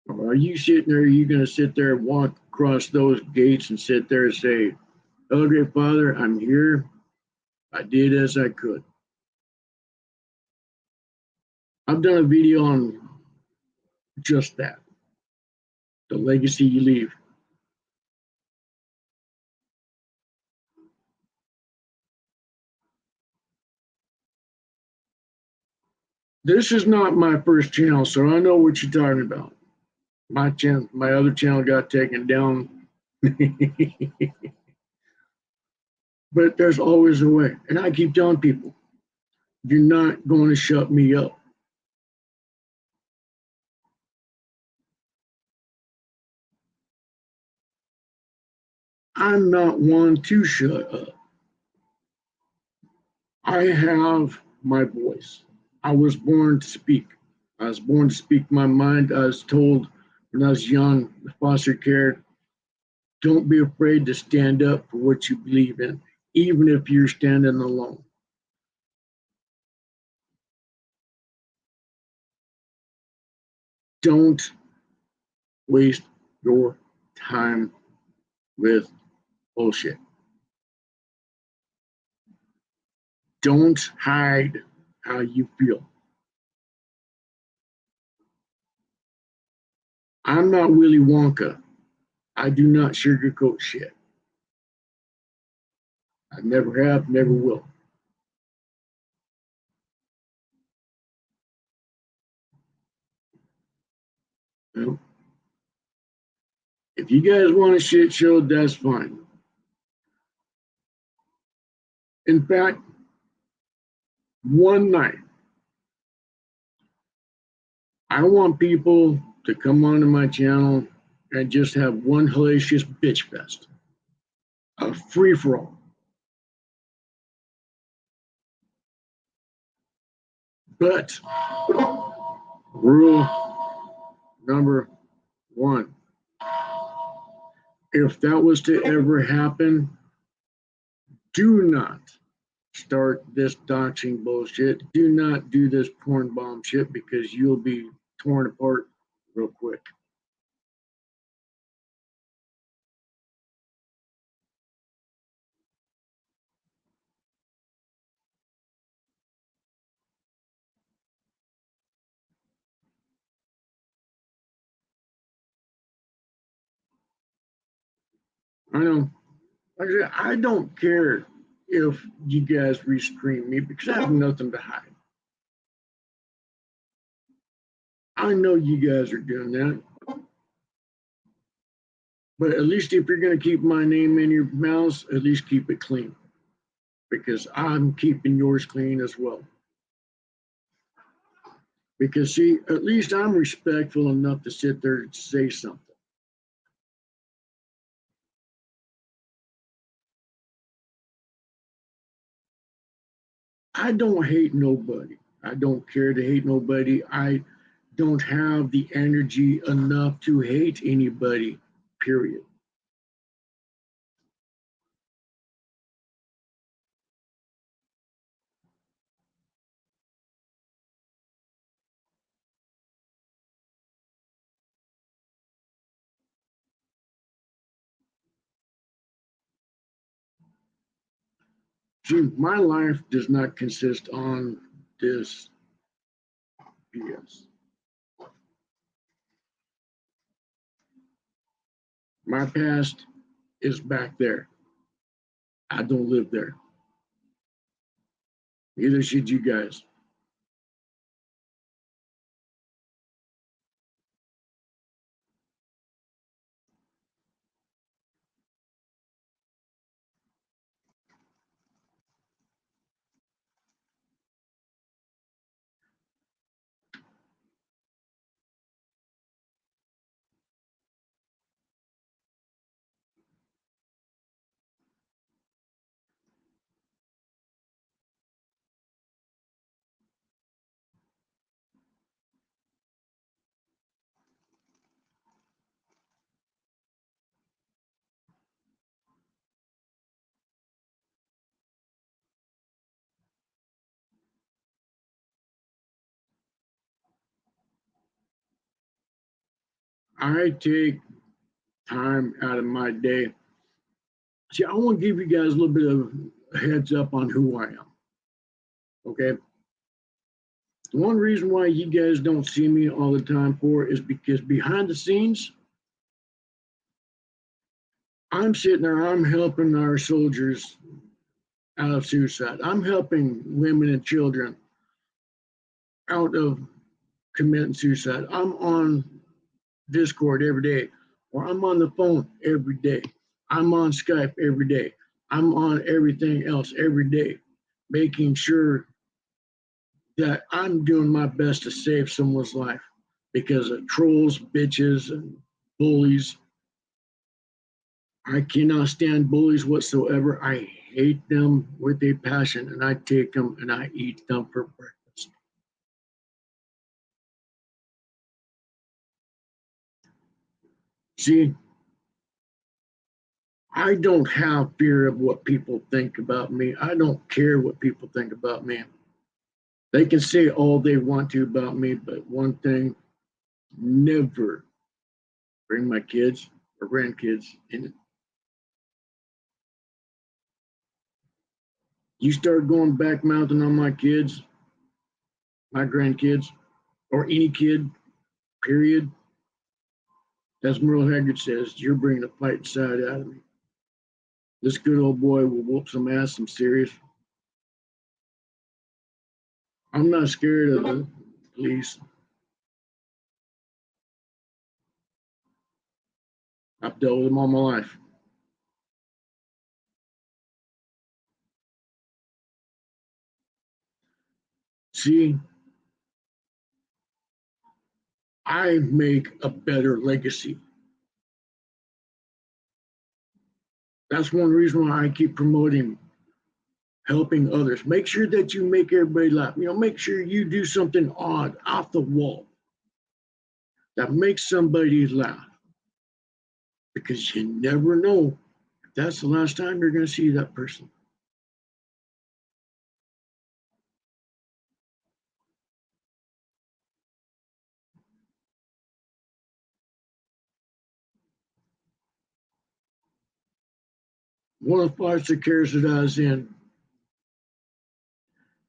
Or are you sitting there, are you going to sit there and walk across those gates and sit there and say, oh, great father, I'm here. I did as I could. I've done a video on just that, the legacy you leave. This is not my first channel, so I know what you're talking about. My channel, my other channel got taken down. But there's always a way. And I keep telling people, you're not going to shut me up. I'm not one to shut up. I have my voice. I was born to speak. I was born to speak my mind. I was told when I was young, in foster care, don't be afraid to stand up for what you believe in, even if you're standing alone. Don't waste your time with bullshit. Don't hide how you feel. I'm not Willy Wonka. I do not sugarcoat shit. I never have, never will. You know? If you guys want a shit show, that's fine. In fact, one night, I want people to come onto my channel and just have one hellacious bitch fest, a free for all. But rule number one, if that was to ever happen, do not start this doxing bullshit. Do not do this porn bomb shit because you'll be torn apart real quick. I know. Like I said, I don't care if you guys restream me because I have nothing to hide. I know you guys are doing that. But at least if you're going to keep my name in your mouths, at least keep it clean because I'm keeping yours clean as well. Because, see, at least I'm respectful enough to sit there and say something. I don't hate nobody. I don't care to hate nobody. I don't have the energy enough to hate anybody, period. See, my life does not consist on this BS. My past is back there. I don't live there. Neither should you guys. I take time out of my day. See, I want to give you guys a little bit of a heads up on who I am. Okay. The one reason why you guys don't see me all the time for is because behind the scenes, I'm sitting there, I'm helping our soldiers out of suicide. I'm helping women and children out of committing suicide. I'm on Discord every day, or I'm on the phone every day. I'm on Skype every day. I'm on everything else every day, making sure that I'm doing my best to save someone's life because of trolls, bitches, and bullies. I cannot stand bullies whatsoever. I hate them with a passion, and I take them and I eat them for breakfast. See, I don't have fear of what people think about me. I don't care what people think about me. They can say all they want to about me, but one thing, never bring my kids or grandkids in it. You start going back mouthing on my kids, my grandkids, or any kid, period, as Merle Haggard says, you're bringing a fight side out of me. This good old boy will whoop some ass. I'm serious. I'm not scared of the police. I've dealt with them all my life. See, I make a better legacy. That's one reason why I keep promoting helping others. Make sure that you make everybody laugh. Make sure you do something odd, off the wall, that makes somebody laugh. Because you never know if that's the last time you're going to see that person. One of the foster cares that I was in,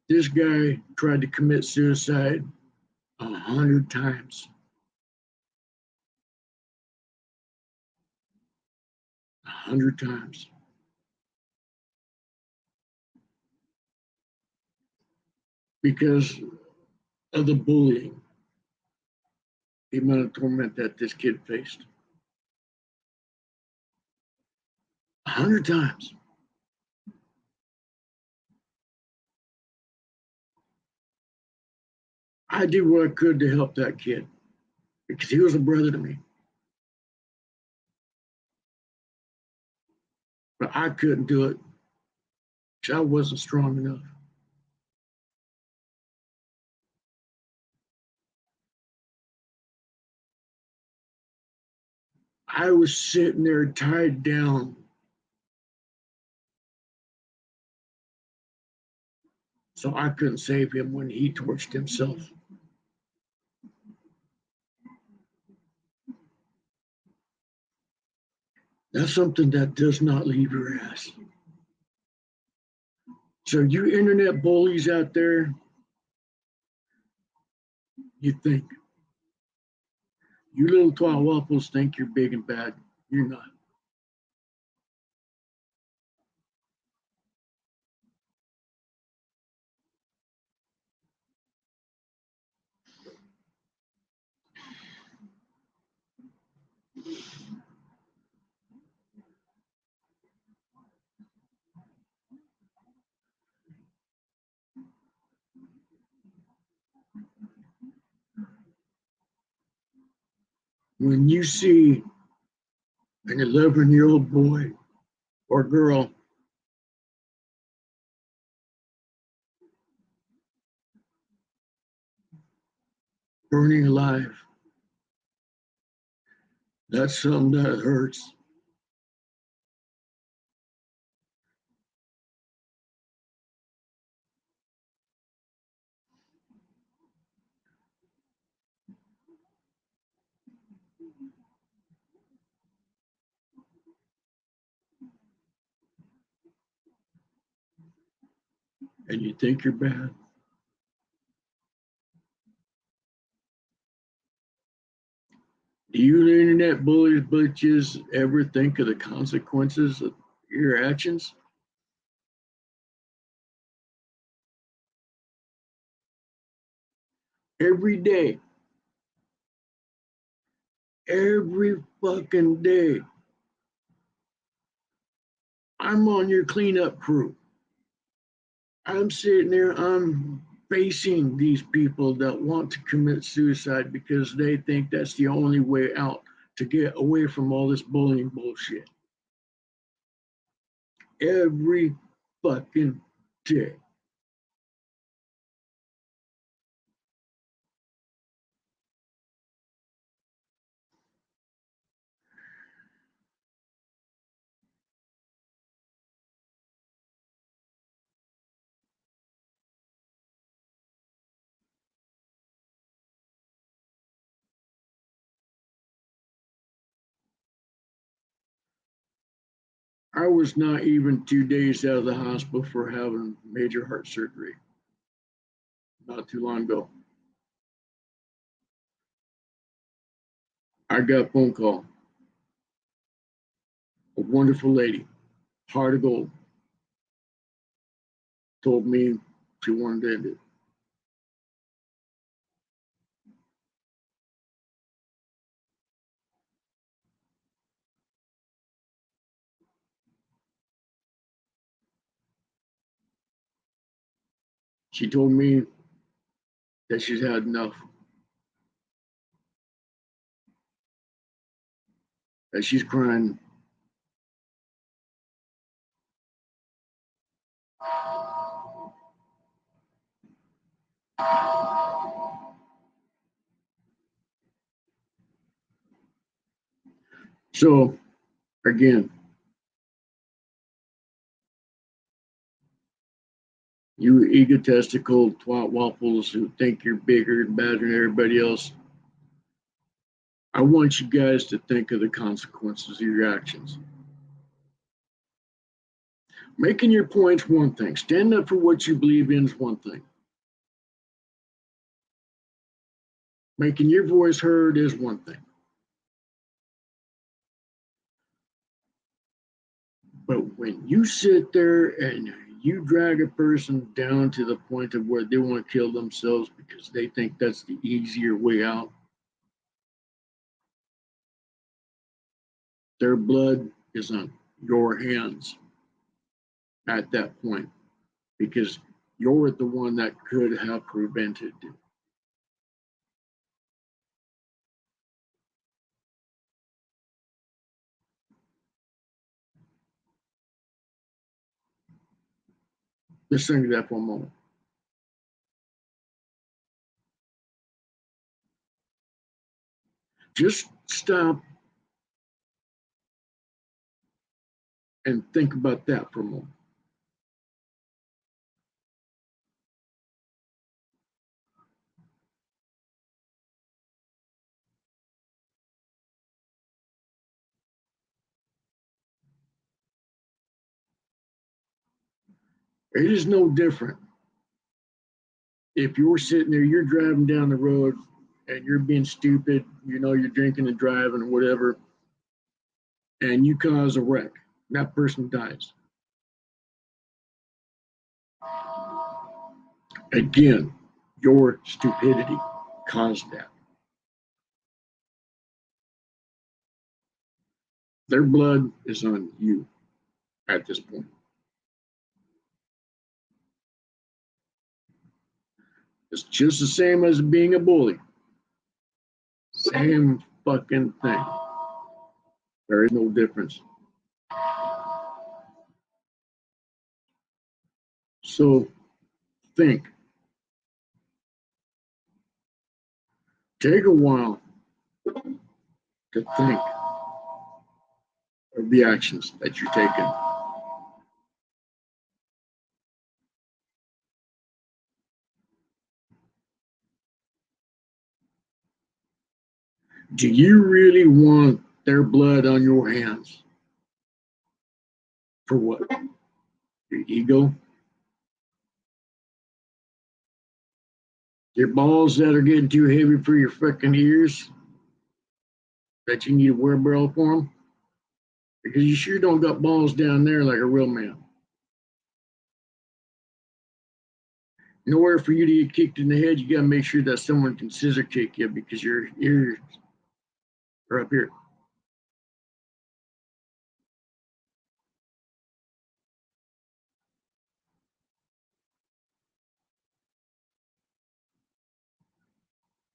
this guy tried to commit suicide 100 times. 100 times. Because of the bullying, the amount of torment that this kid faced. 100 times. I did what I could to help that kid because he was a brother to me. But I couldn't do it because I wasn't strong enough. I was sitting there tied down. So I couldn't save him when he torched himself. That's something that does not leave your ass. So you internet bullies out there, you think. You little twat waffles think you're big and bad. You're not. When you see an 11-year-old boy or girl burning alive, that's something that hurts. and you think you're bad. Do you internet bullies, bitches, ever think of the consequences of your actions? Every day. Every fucking day. I'm on your cleanup crew. I'm sitting there, I'm facing these people that want to commit suicide because they think that's the only way out to get away from all this bullying bullshit. Every fucking day. I was not even 2 days out of the hospital for having major heart surgery not too long ago. I got a phone call. A wonderful lady, heart of gold, told me she wanted to end it. She told me that she's had enough, that she's crying. So, again, you egotistical twat waffles who think you're bigger and better than everybody else, I want you guys to think of the consequences of your actions. Making your points one thing. Standing up for what you believe in is one thing. Making your voice heard is one thing. But when you sit there and you drag a person down to the point of where they want to kill themselves because they think that's the easier way out, their blood is on your hands at that point because you're the one that could have prevented it. Let's think of that for a moment. Just stop and think about that for a moment. It is no different if you're sitting there, you're driving down the road and you're being stupid, you're drinking and driving or whatever, and you cause a wreck. That person dies. Again, your stupidity caused that. Their blood is on you at this point. It's just the same as being a bully. Same fucking thing. There is no difference. So think. Take a while to think of the actions that you're taking. Do you really want their blood on your hands? For what? Your ego? Your balls that are getting too heavy for your freaking ears, that you need a wheelbarrow for them, because you sure don't got balls down there like a real man. In order for you to get kicked in the head, you got to make sure that someone can scissor kick you because your ears are up here.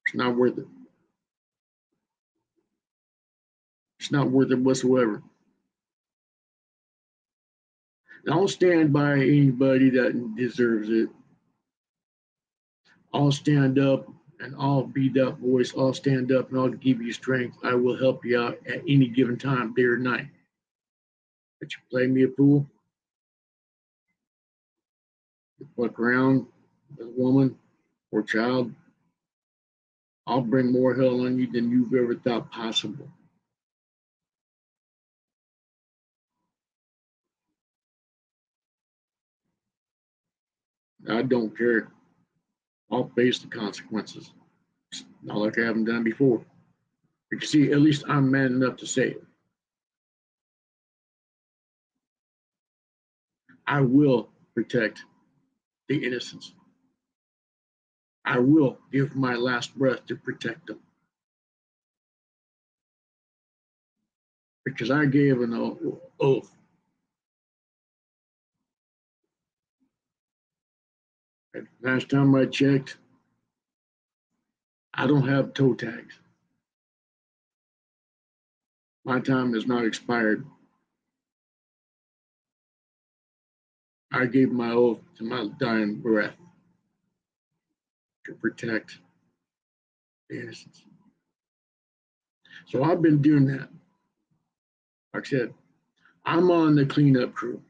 It's not worth it. It's not worth it whatsoever. And I'll stand by anybody that deserves it. I'll stand up and I'll be that voice. I'll stand up and I'll give you strength. I will help you out at any given time, day or night. But you play me a fool, you fuck around with a woman or child, I'll bring more hell on you than you've ever thought possible. I don't care. I'll face the consequences. It's not like I haven't done before. But you see, at least I'm man enough to say it. I will protect the innocents. I will give my last breath to protect them. Because I gave an oath. And last time I checked, I don't have toe tags. My time is not expired. I gave my oath to my dying breath to protect the innocents. So I've been doing that. Like I said, I'm on the cleanup crew.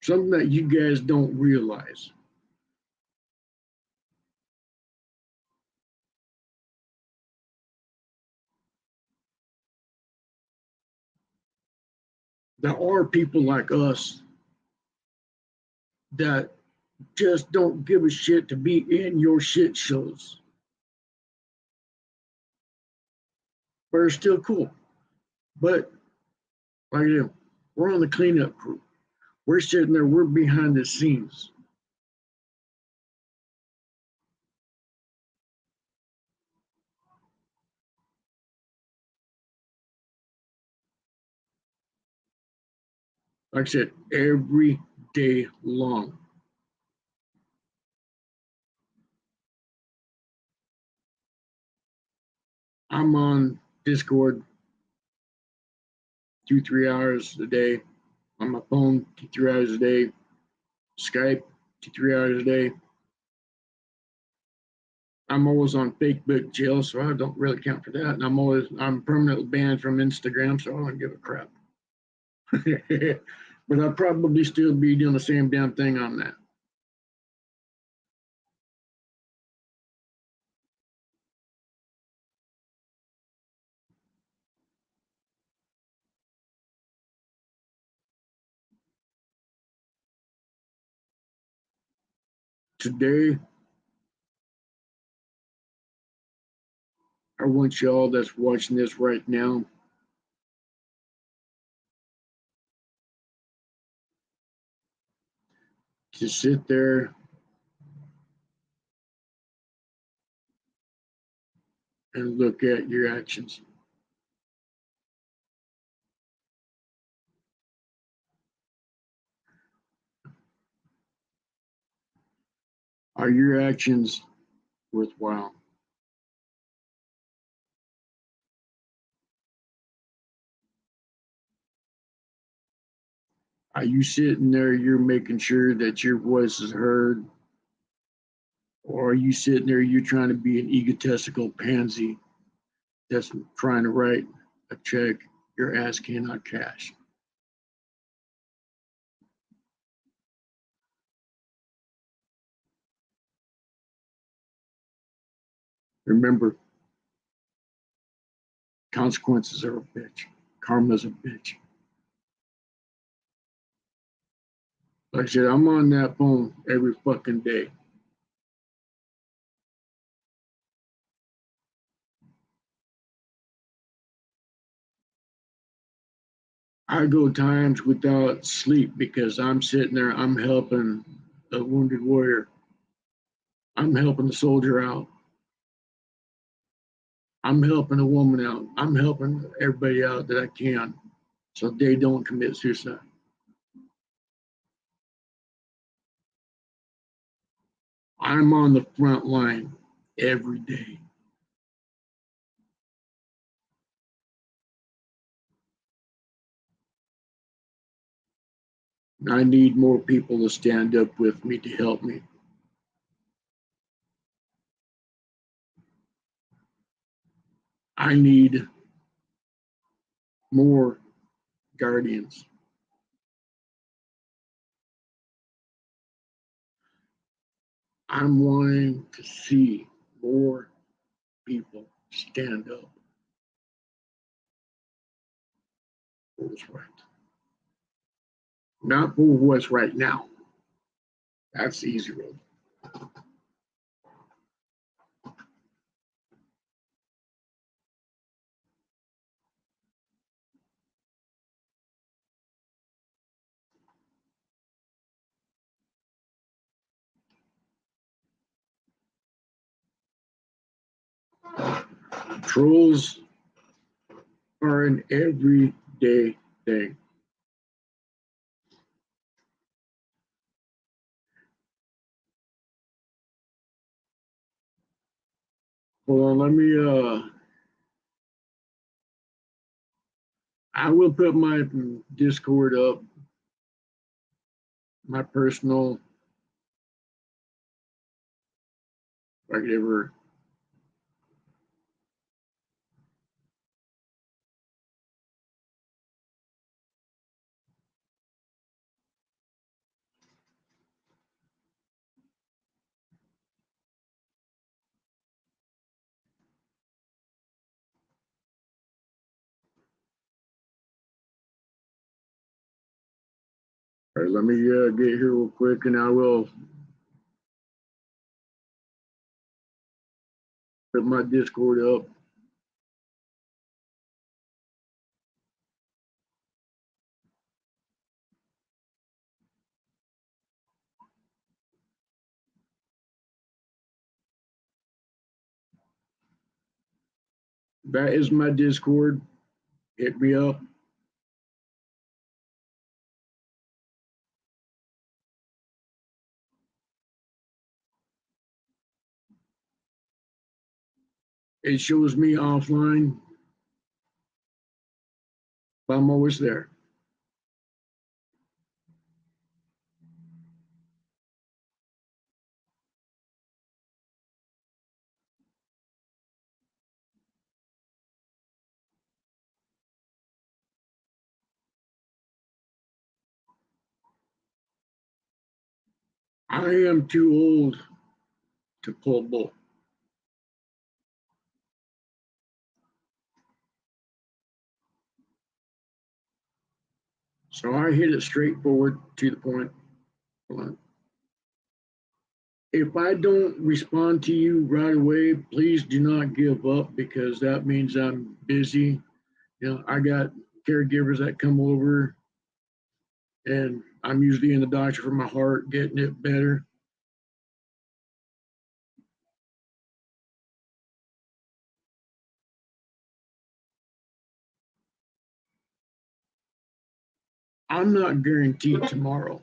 Something that you guys don't realize. There are people like us that just don't give a shit to be in your shit shows. But are still cool. But like them, we're on the cleanup crew. We're sitting there, we're behind the scenes. Like I said, every day long. I'm on Discord 2-3 hours a day, on my phone 2-3 hours a day, Skype 2-3 hours a day. I'm always on Facebook jail, so I don't really count for that. And I'm permanently banned from Instagram, so I don't give a crap. But I'll probably still be doing the same damn thing on that. Today, I want y'all that's watching this right now to sit there and look at your actions. Are your actions worthwhile? Are you sitting there, you're making sure that your voice is heard? Or are you sitting there, you're trying to be an egotistical pansy that's trying to write a check your ass cannot cash? Remember, consequences are a bitch. Karma's a bitch. Like I said, I'm on that phone every fucking day. I go times without sleep because I'm sitting there, I'm helping a wounded warrior. I'm helping the soldier out. I'm helping a woman out. I'm helping everybody out that I can so they don't commit suicide. I'm on the front line every day. I need more people to stand up with me to help me. I need more guardians. I'm wanting to see more people stand up for what's right. Not for what's right now. That's the easy road. Trolls are an everyday thing. Hold on, let me I will put my Discord up, my personal, if I could ever. All right, let me get here real quick and I will put my Discord up. That is my Discord. Hit me up. It shows me offline, but I'm always there. I am too old to pull bull. So I hit it straightforward to the point. If I don't respond to you right away, please do not give up because that means I'm busy. I got caregivers that come over and I'm usually in the doctor for my heart, getting it better. I'm not guaranteed tomorrow.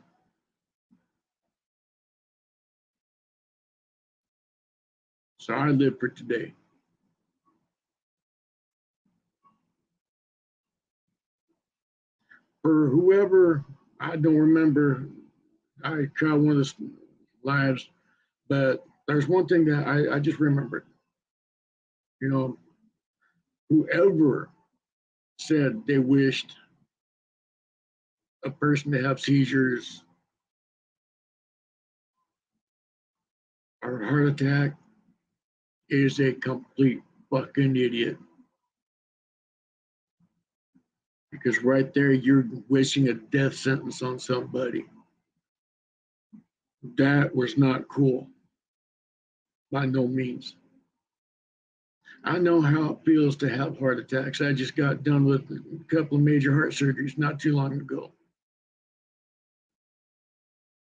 So I live for today. For whoever, I don't remember, I tried one of the lives, but there's one thing that I just remembered. You know, whoever said they wished a person to have seizures or a heart attack is a complete fucking idiot. Because right there, you're wishing a death sentence on somebody. That was not cool. By no means. I know how it feels to have heart attacks. I just got done with a couple of major heart surgeries not too long ago.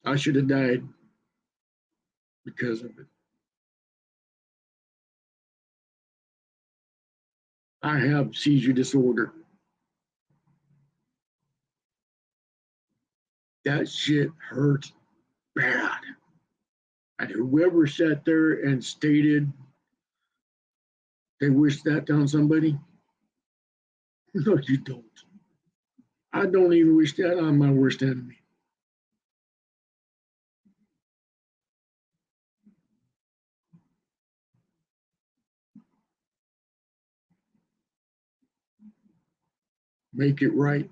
I should have died because of it. I have seizure disorder. That shit hurt bad. And whoever sat there and stated they wish that on somebody, no, you don't. I don't even wish that on my worst enemy. Make it right.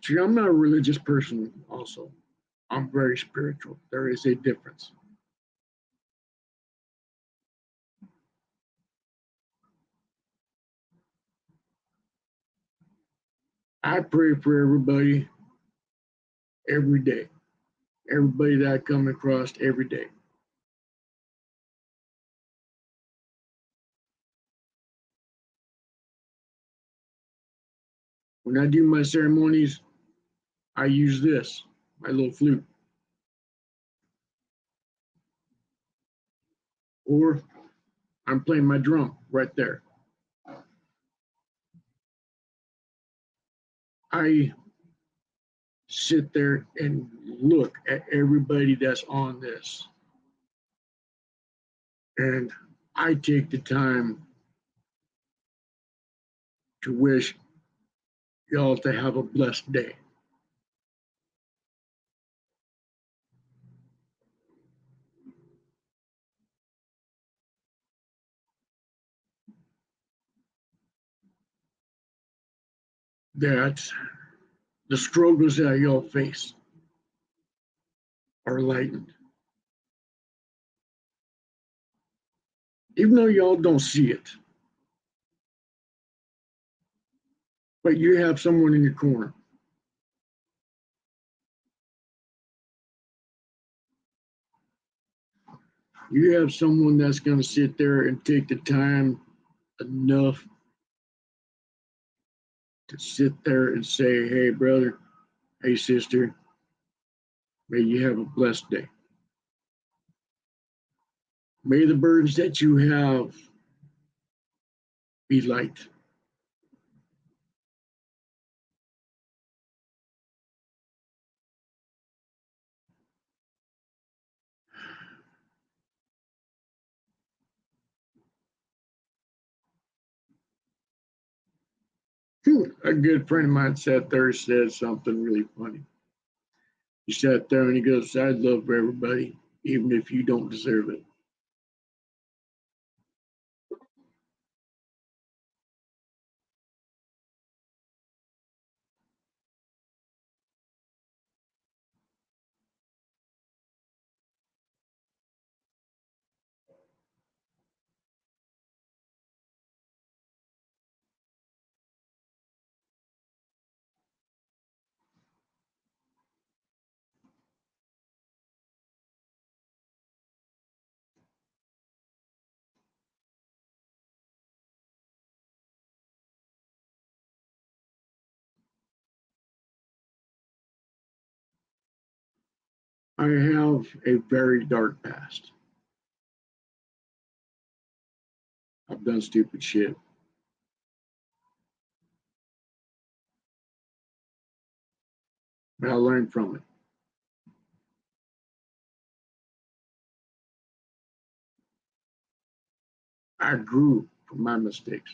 See, I'm not a religious person, also. I'm very spiritual. There is a difference. I pray for everybody every day, everybody that I come across every day. When I do my ceremonies, I use this, my little flute. Or I'm playing my drum right there. I sit there and look at everybody that's on this. And I take the time to wish y'all to have a blessed day. That the struggles that y'all face are lightened. Even though y'all don't see it, but you have someone in your corner. You have someone that's going to sit there and take the time enough to sit there and say, hey, brother, hey, sister, may you have a blessed day. May the burdens that you have be light. A good friend of mine sat there and said something really funny. He sat there and he goes, I'd love for everybody, even if you don't deserve it. I have a very dark past. I've done stupid shit. But I learned from it. I grew from my mistakes.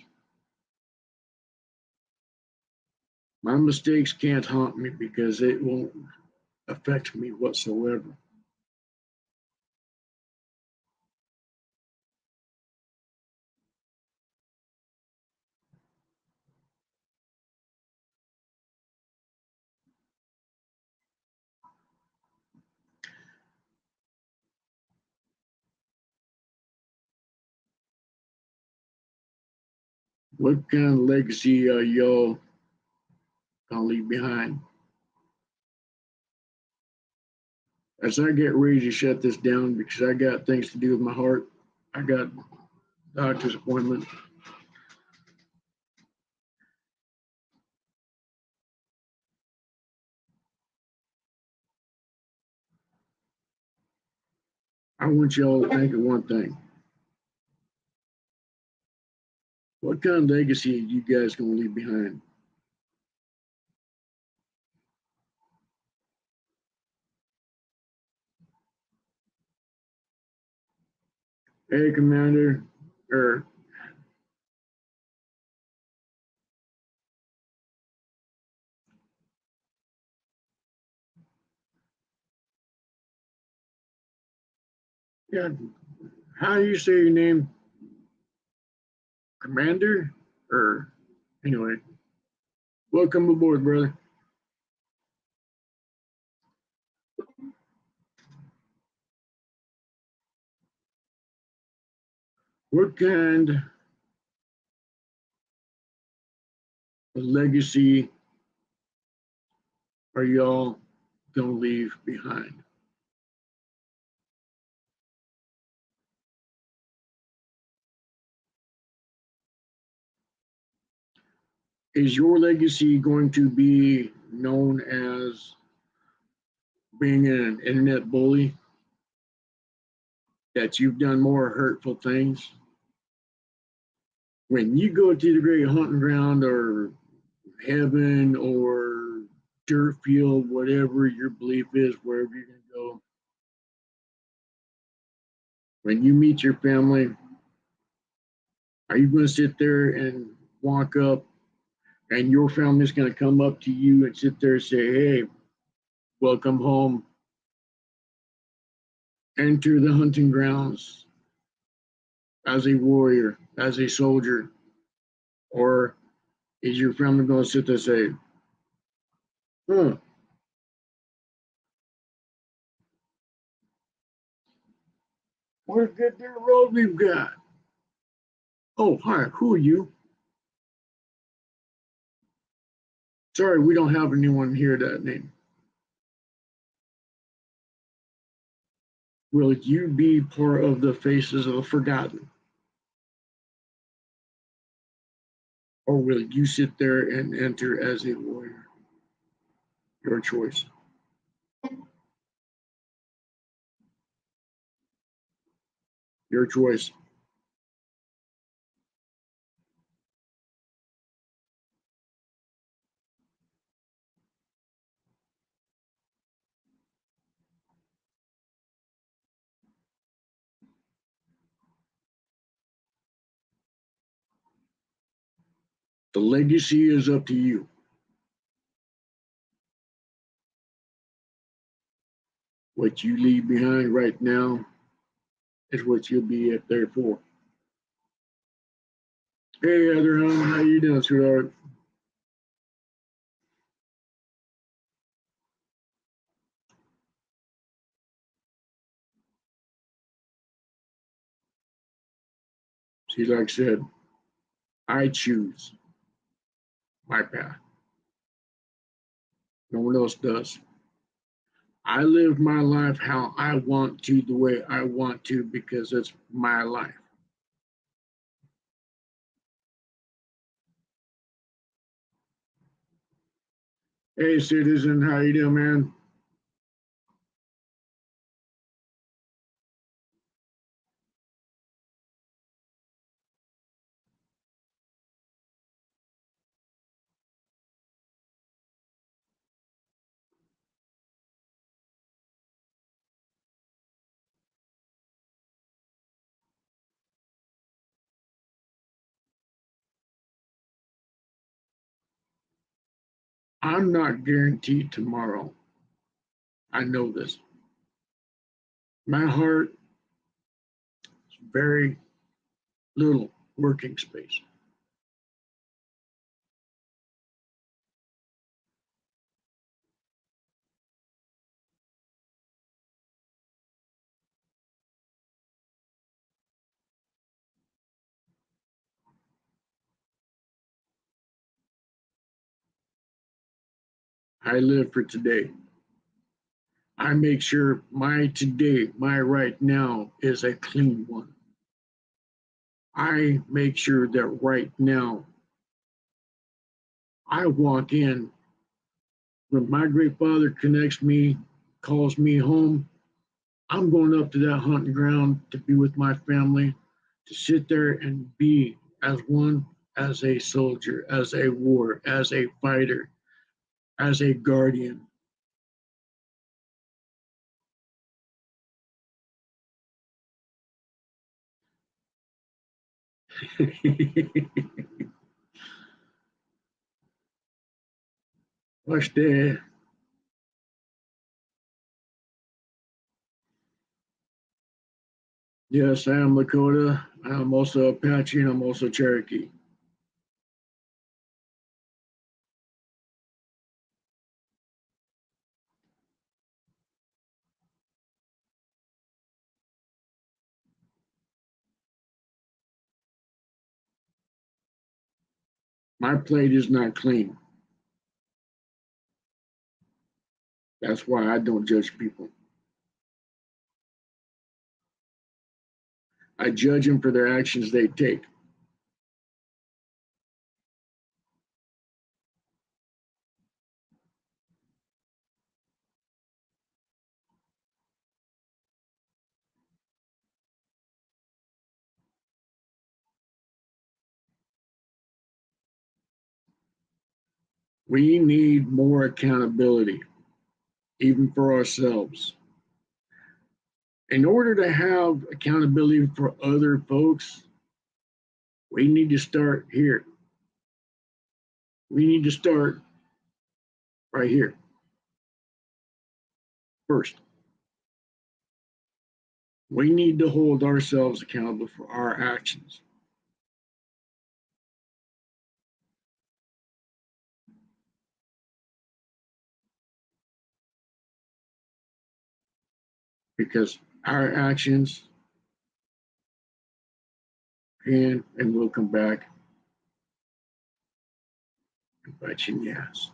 My mistakes can't haunt me because it won't affect me whatsoever. What kind of legacy are y'all gonna leave behind. As I get ready to shut this down because I got things to do with my heart, I got doctor's appointment. I want y'all to think of one thing. What kind of legacy are you guys gonna leave behind? Hey, Commander, or yeah, how do you say your name? Commander, or anyway, welcome aboard, brother. What kind of legacy are y'all gonna leave behind? Is your legacy going to be known as being an internet bully? That you've done more hurtful things? When you go to the great hunting ground or heaven or dirt field, whatever your belief is, wherever you're going to go, when you meet your family, are you going to sit there and walk up and your family's going to come up to you and sit there and say, hey, welcome home, enter the hunting grounds as a warrior, as a soldier? Or is your family going to sit there and say, huh, what a good dirt road we've got? Oh, hi, who are you? Sorry, we don't have anyone here that name. Will you be part of the faces of the forgotten? Or will you sit there and enter as a warrior? Your choice. Your choice. The legacy is up to you. What you leave behind right now is what you'll be up there for. Hey, Etherham, how you doing, sweetheart? See, like I said, I choose my path. No one else does. I live my life how I want to, the way I want to, because it's my life. Hey, citizen, how you doing, man? I'm not guaranteed tomorrow. I know this. My heart is very little working space. I live for today. I make sure my today, my right now, is a clean one. I make sure that right now I walk in when my great father connects me, calls me home. I'm going up to that hunting ground to be with my family, to sit there and be as one, as a soldier, as a war, as a fighter, as a guardian. Watch that. Yes, I am Lakota. I'm also Apache and I'm also Cherokee. My plate is not clean. That's why I don't judge people. I judge them for their actions they take. We need more accountability, even for ourselves. In order to have accountability for other folks, we need to start here. We need to start right here first. We need to hold ourselves accountable for our actions. Because our actions can and will come back and bite you in the ass.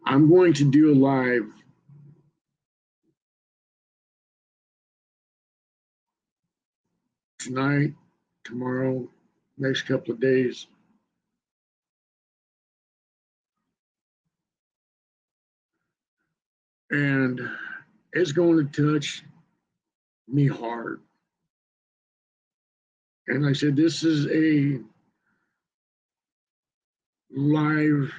I'm going to do a live tonight, tomorrow, next couple of days. And it's going to touch me hard. And like I said, this is a live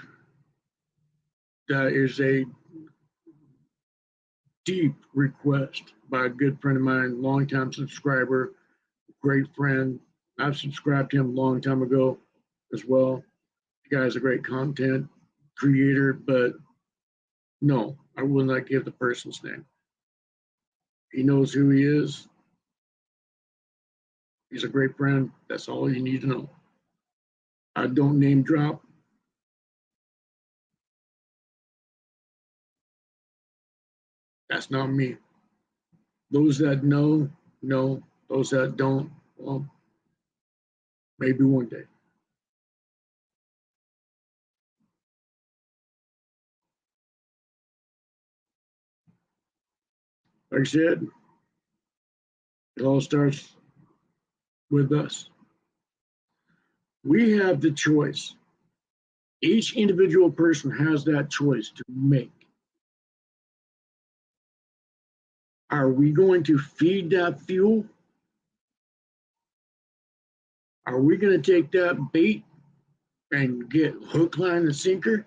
that is a deep request by a good friend of mine, longtime subscriber, great friend. I've subscribed to him a long time ago as well. The guy's a great content creator, but no, I will not give the person's name. He knows who he is. He's a great friend. That's all you need to know. I don't name drop. That's not me. Those that know, know. Those that don't, well, maybe one day. Like I said, it all starts with us. We have the choice. Each individual person has that choice to make. Are we going to feed that fuel? Are we going to take that bait and get hook, line, and sinker?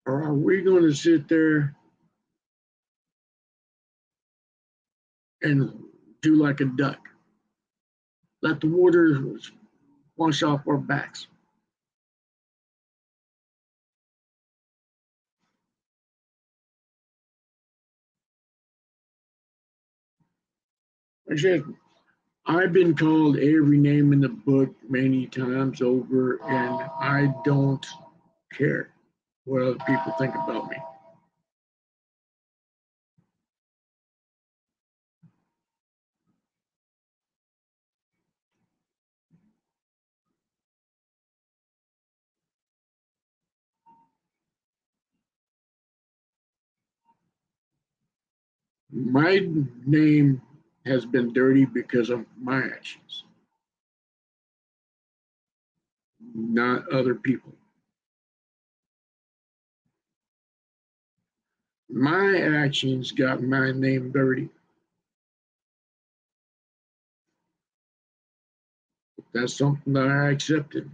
Or are we going to sit there and do like a duck? Let the water wash off our backs. Like I said, I've been called every name in the book many times over, and I don't care what other people think about me. My name has been dirty because of my actions, not other people. My actions got my name dirty. That's something that I accepted.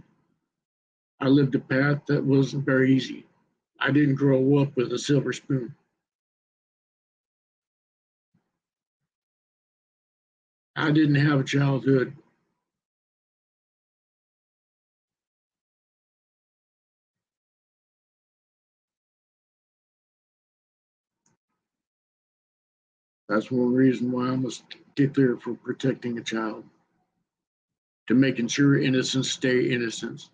I lived a path that wasn't very easy. I didn't grow up with a silver spoon. I didn't have a childhood. That's one reason why I'm a stickler for protecting a child, to making sure innocents stay innocent.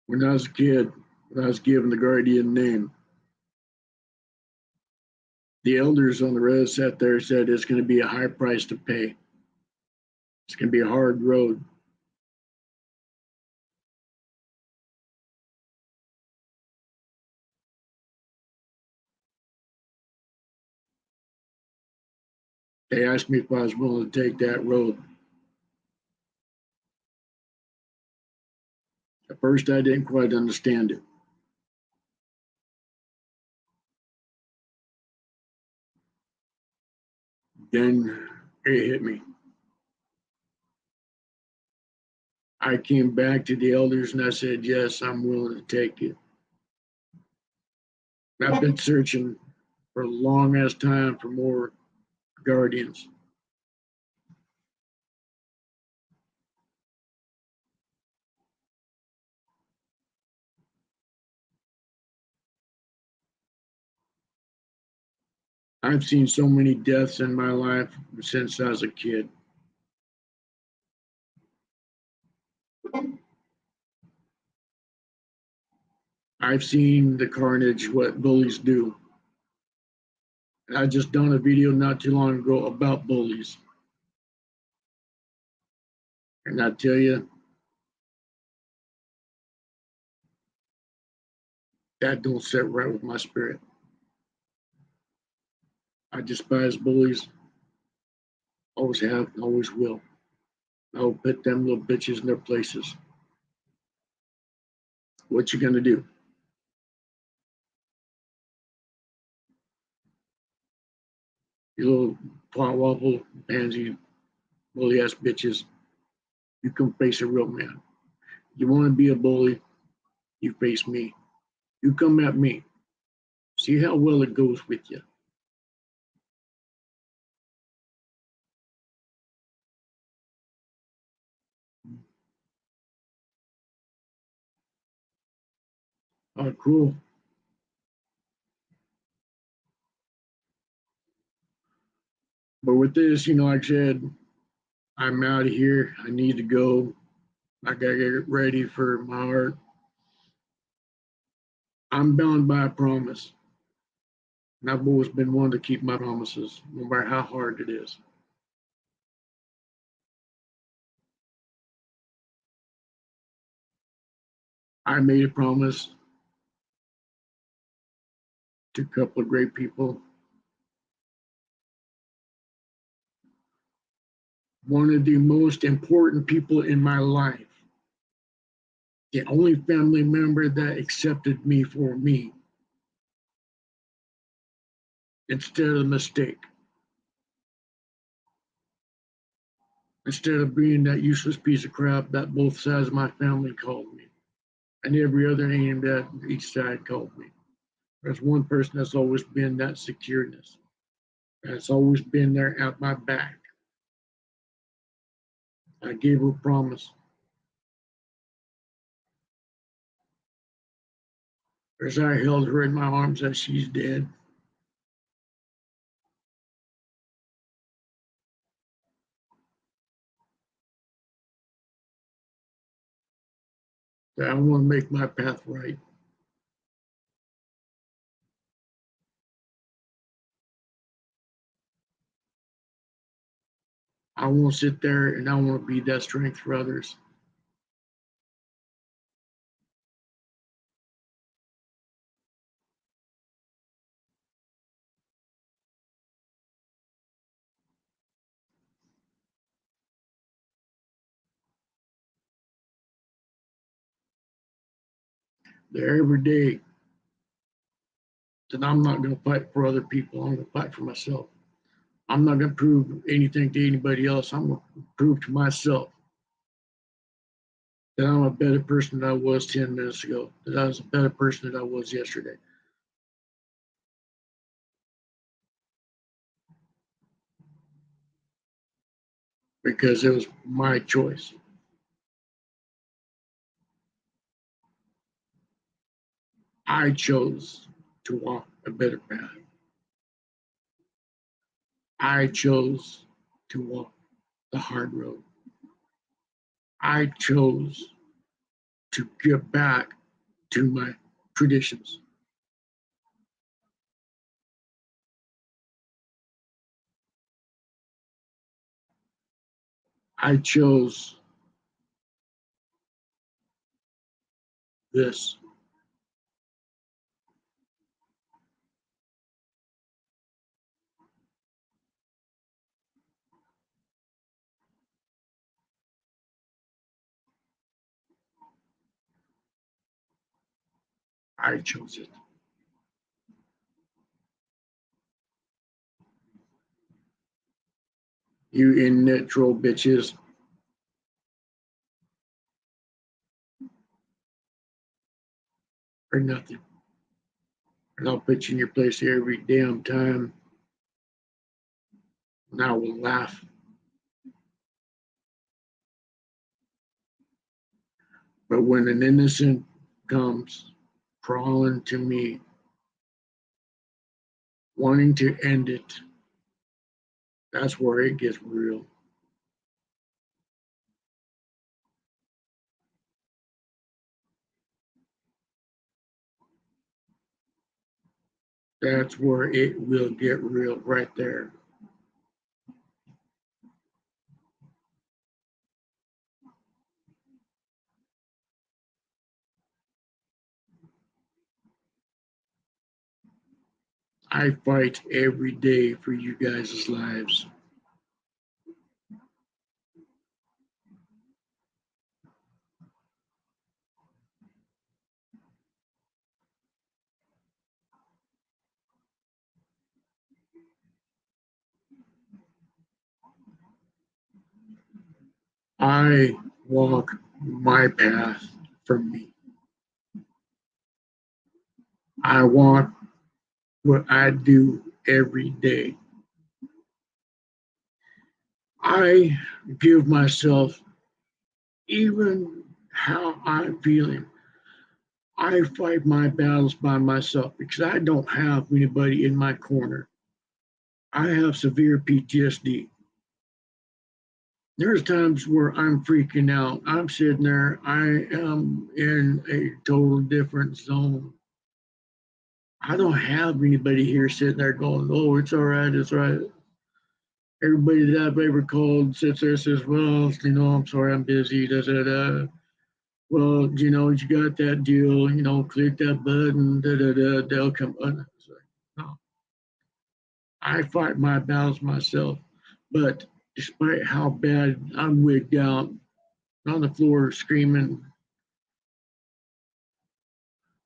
When I was a kid, when I was given the guardian name, the elders on the road sat there and said it's going to be a high price to pay. It's going to be a hard road. They asked me if I was willing to take that road. At first, I didn't quite understand it. Then it hit me. I came back to the elders and I said, yes, I'm willing to take it. I've been searching for a long ass time for more guardians. I've seen so many deaths in my life since I was a kid. I've seen the carnage, what bullies do. I just done a video not too long ago about bullies. And I tell you, that don't sit right with my spirit. I despise bullies, always have, always will. I'll put them little bitches in their places. What you gonna do? You little pot waffle, pansy, bully ass bitches. You come face a real man. You wanna be a bully, you face me. You come at me. See how well it goes with you. Oh, cool. But with this, like I said, I'm out of here. I need to go. I gotta get ready for my art. I'm bound by a promise. And I've always been one to keep my promises, no matter how hard it is. I made a promise to a couple of great people. One of the most important people in my life, the only family member that accepted me for me instead of a mistake, instead of being that useless piece of crap that both sides of my family called me, and every other name that each side called me. There's one person that's always been that secureness, that's always been there at my back. I gave her a promise. As I held her in my arms as she's dead, that I want to make my path right. I won't sit there and I want to be that strength for others. There every day that I'm not going to fight for other people. I'm going to fight for myself. I'm not going to prove anything to anybody else. I'm going to prove to myself that I'm a better person than I was 10 minutes ago, that I was a better person than I was yesterday. Because it was my choice. I chose to walk a better path. I chose to walk the hard road. I chose to get back to my traditions. I chose this. I chose it. You internet troll bitches. Or nothing. And I'll put you in your place every damn time. And I will laugh. But when an innocent comes crawling to me, wanting to end it, that's where it gets real. That's where it will get real right there. I fight every day for you guys' lives. I walk my path for me. I want what I do every day. I give myself, even how I'm feeling, I fight my battles by myself because I don't have anybody in my corner. I have severe PTSD. There's times where I'm freaking out. I'm sitting there, I am in a total different zone. I don't have anybody here sitting there going, oh, it's all right, it's all right. Everybody that I've ever called sits there and says, well, I'm sorry, I'm busy, da da da. Well, you got that deal, click that button, da da da, they'll come. No, I fight my battles myself. But despite how bad I'm wigged out on the floor screaming,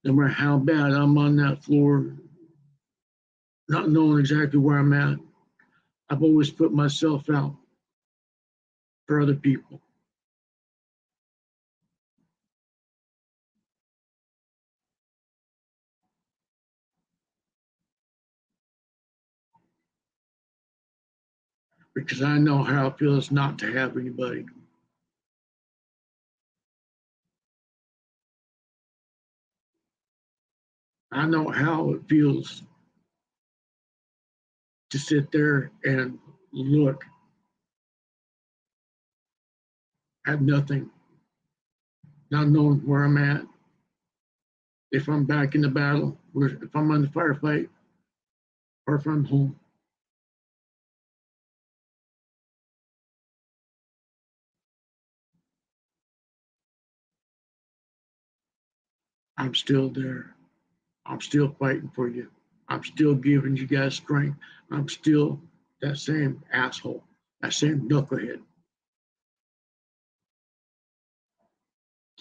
no matter how bad I'm on that floor, not knowing exactly where I'm at, I've always put myself out for other people. Because I know how it feels not to have anybody. I know how it feels to sit there and look at nothing, not knowing where I'm at, if I'm back in the battle, or if I'm on the firefight, or if I'm home. I'm still there. I'm still fighting for you. I'm still giving you guys strength. I'm still that same asshole, that same knucklehead.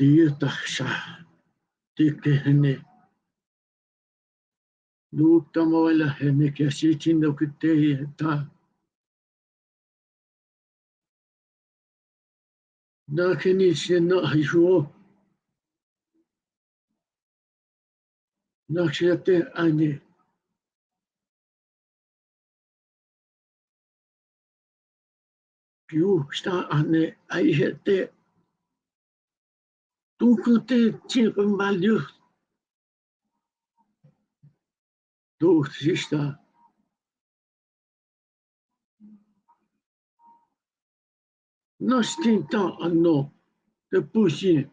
Diutasha, dikene, lutamawala hemekasitin dokute nakinichi no hayo, nakshate ane. Più sta ane aihete, tukute chipambalyu, do sista, no stinta anno, the pushing.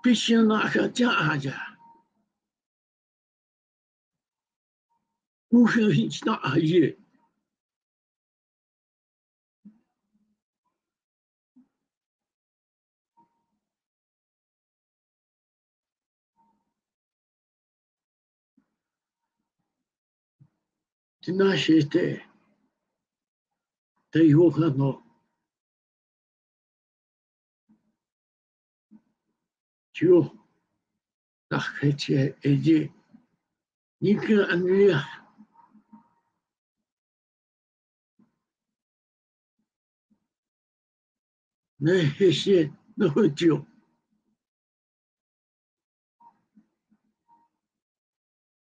Pishanaka jaja, Ushita aye, Tinashete, Tayokano, Chu, Takeche, Eje, Nika Ania, Neheshe, Nojo,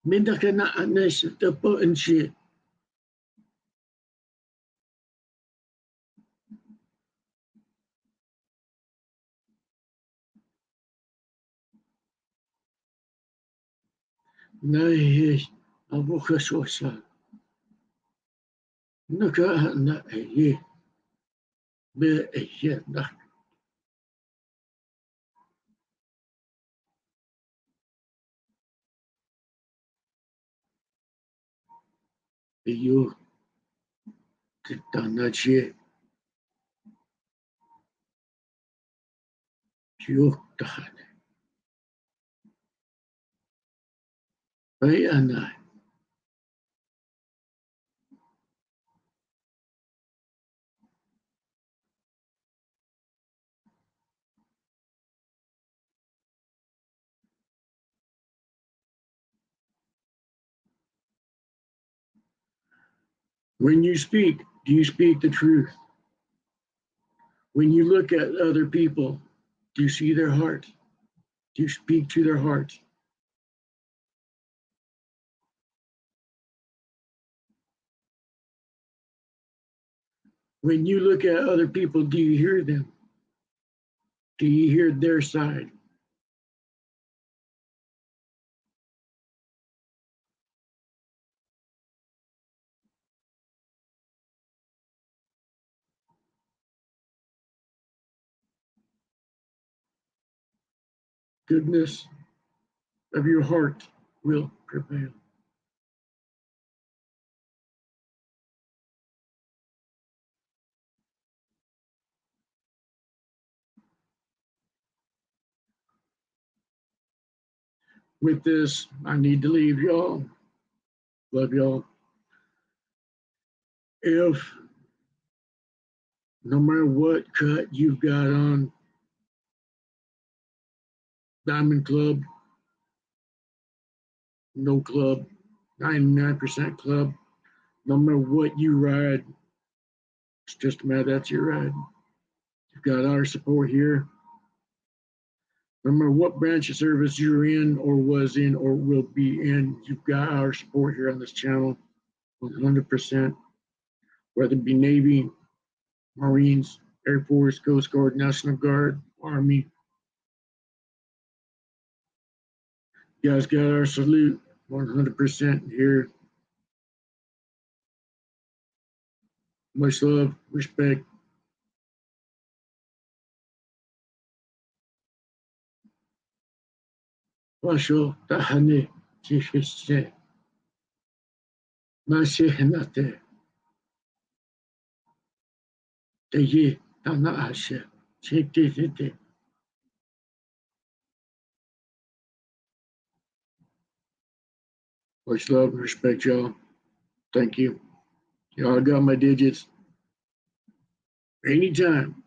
Mindakana Anesh, the potency, Nahesh, Avokashosa, Naka na Eye, Be Eye, You, Titanache, Yuktan, Bayana. When you speak, do you speak the truth? When you look at other people, do you see their heart? Do you speak to their heart? When you look at other people, do you hear them? Do you hear their side? Goodness of your heart will prevail. With this, I need to leave y'all. Love y'all. If no matter what cut you've got on Diamond Club, no club, 99% club, no matter what you ride, it's just a matter that's your ride. You've got our support here. No matter what branch of service you're in or was in or will be in, you've got our support here on this channel 100%, whether it be Navy, Marines, Air Force, Coast Guard, National Guard, Army. You guys got our salute 100% here. Much love, respect. Washo tahane chishise. Mashe henate. Te Tana Asha. Te. Much love and respect, y'all. Thank you. Y'all got my digits. Anytime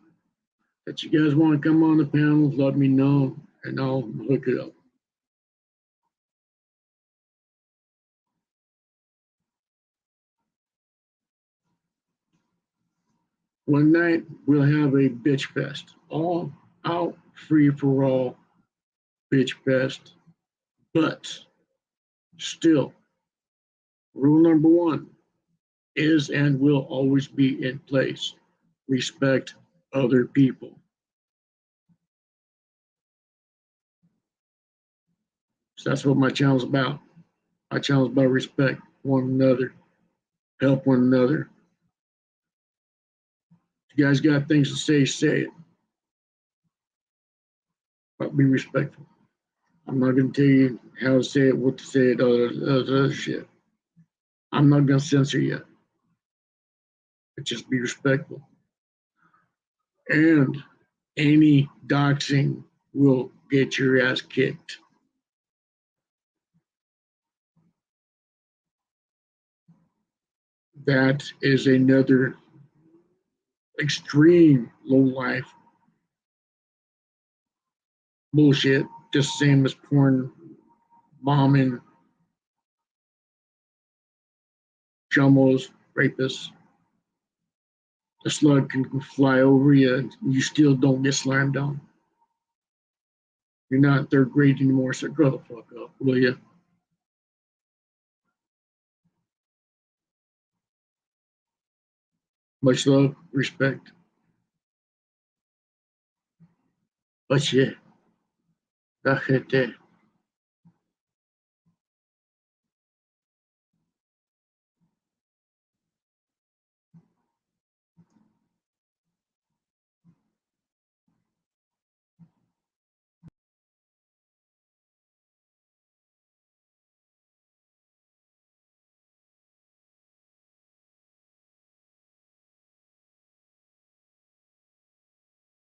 that you guys want to come on the panel, let me know and I'll hook it up. One night we'll have a bitch fest, all out, free for all bitch fest. But still, rule number one is and will always be in place. Respect other people. So that's what my channel's about. My channel's about respect one another, help one another. If you guys got things to say it. But be respectful. I'm not going to tell you how to say it, what to say it, other shit. I'm not going to censor you. But just be respectful. And any doxing will get your ass kicked. That is another extreme low life bullshit, just same as porn, bombing, chummos, rapists. The slug can fly over you, and you still don't get slammed on. You're not third grade anymore, so grow the fuck up, will you? Much love, respect. But yeah, la gente.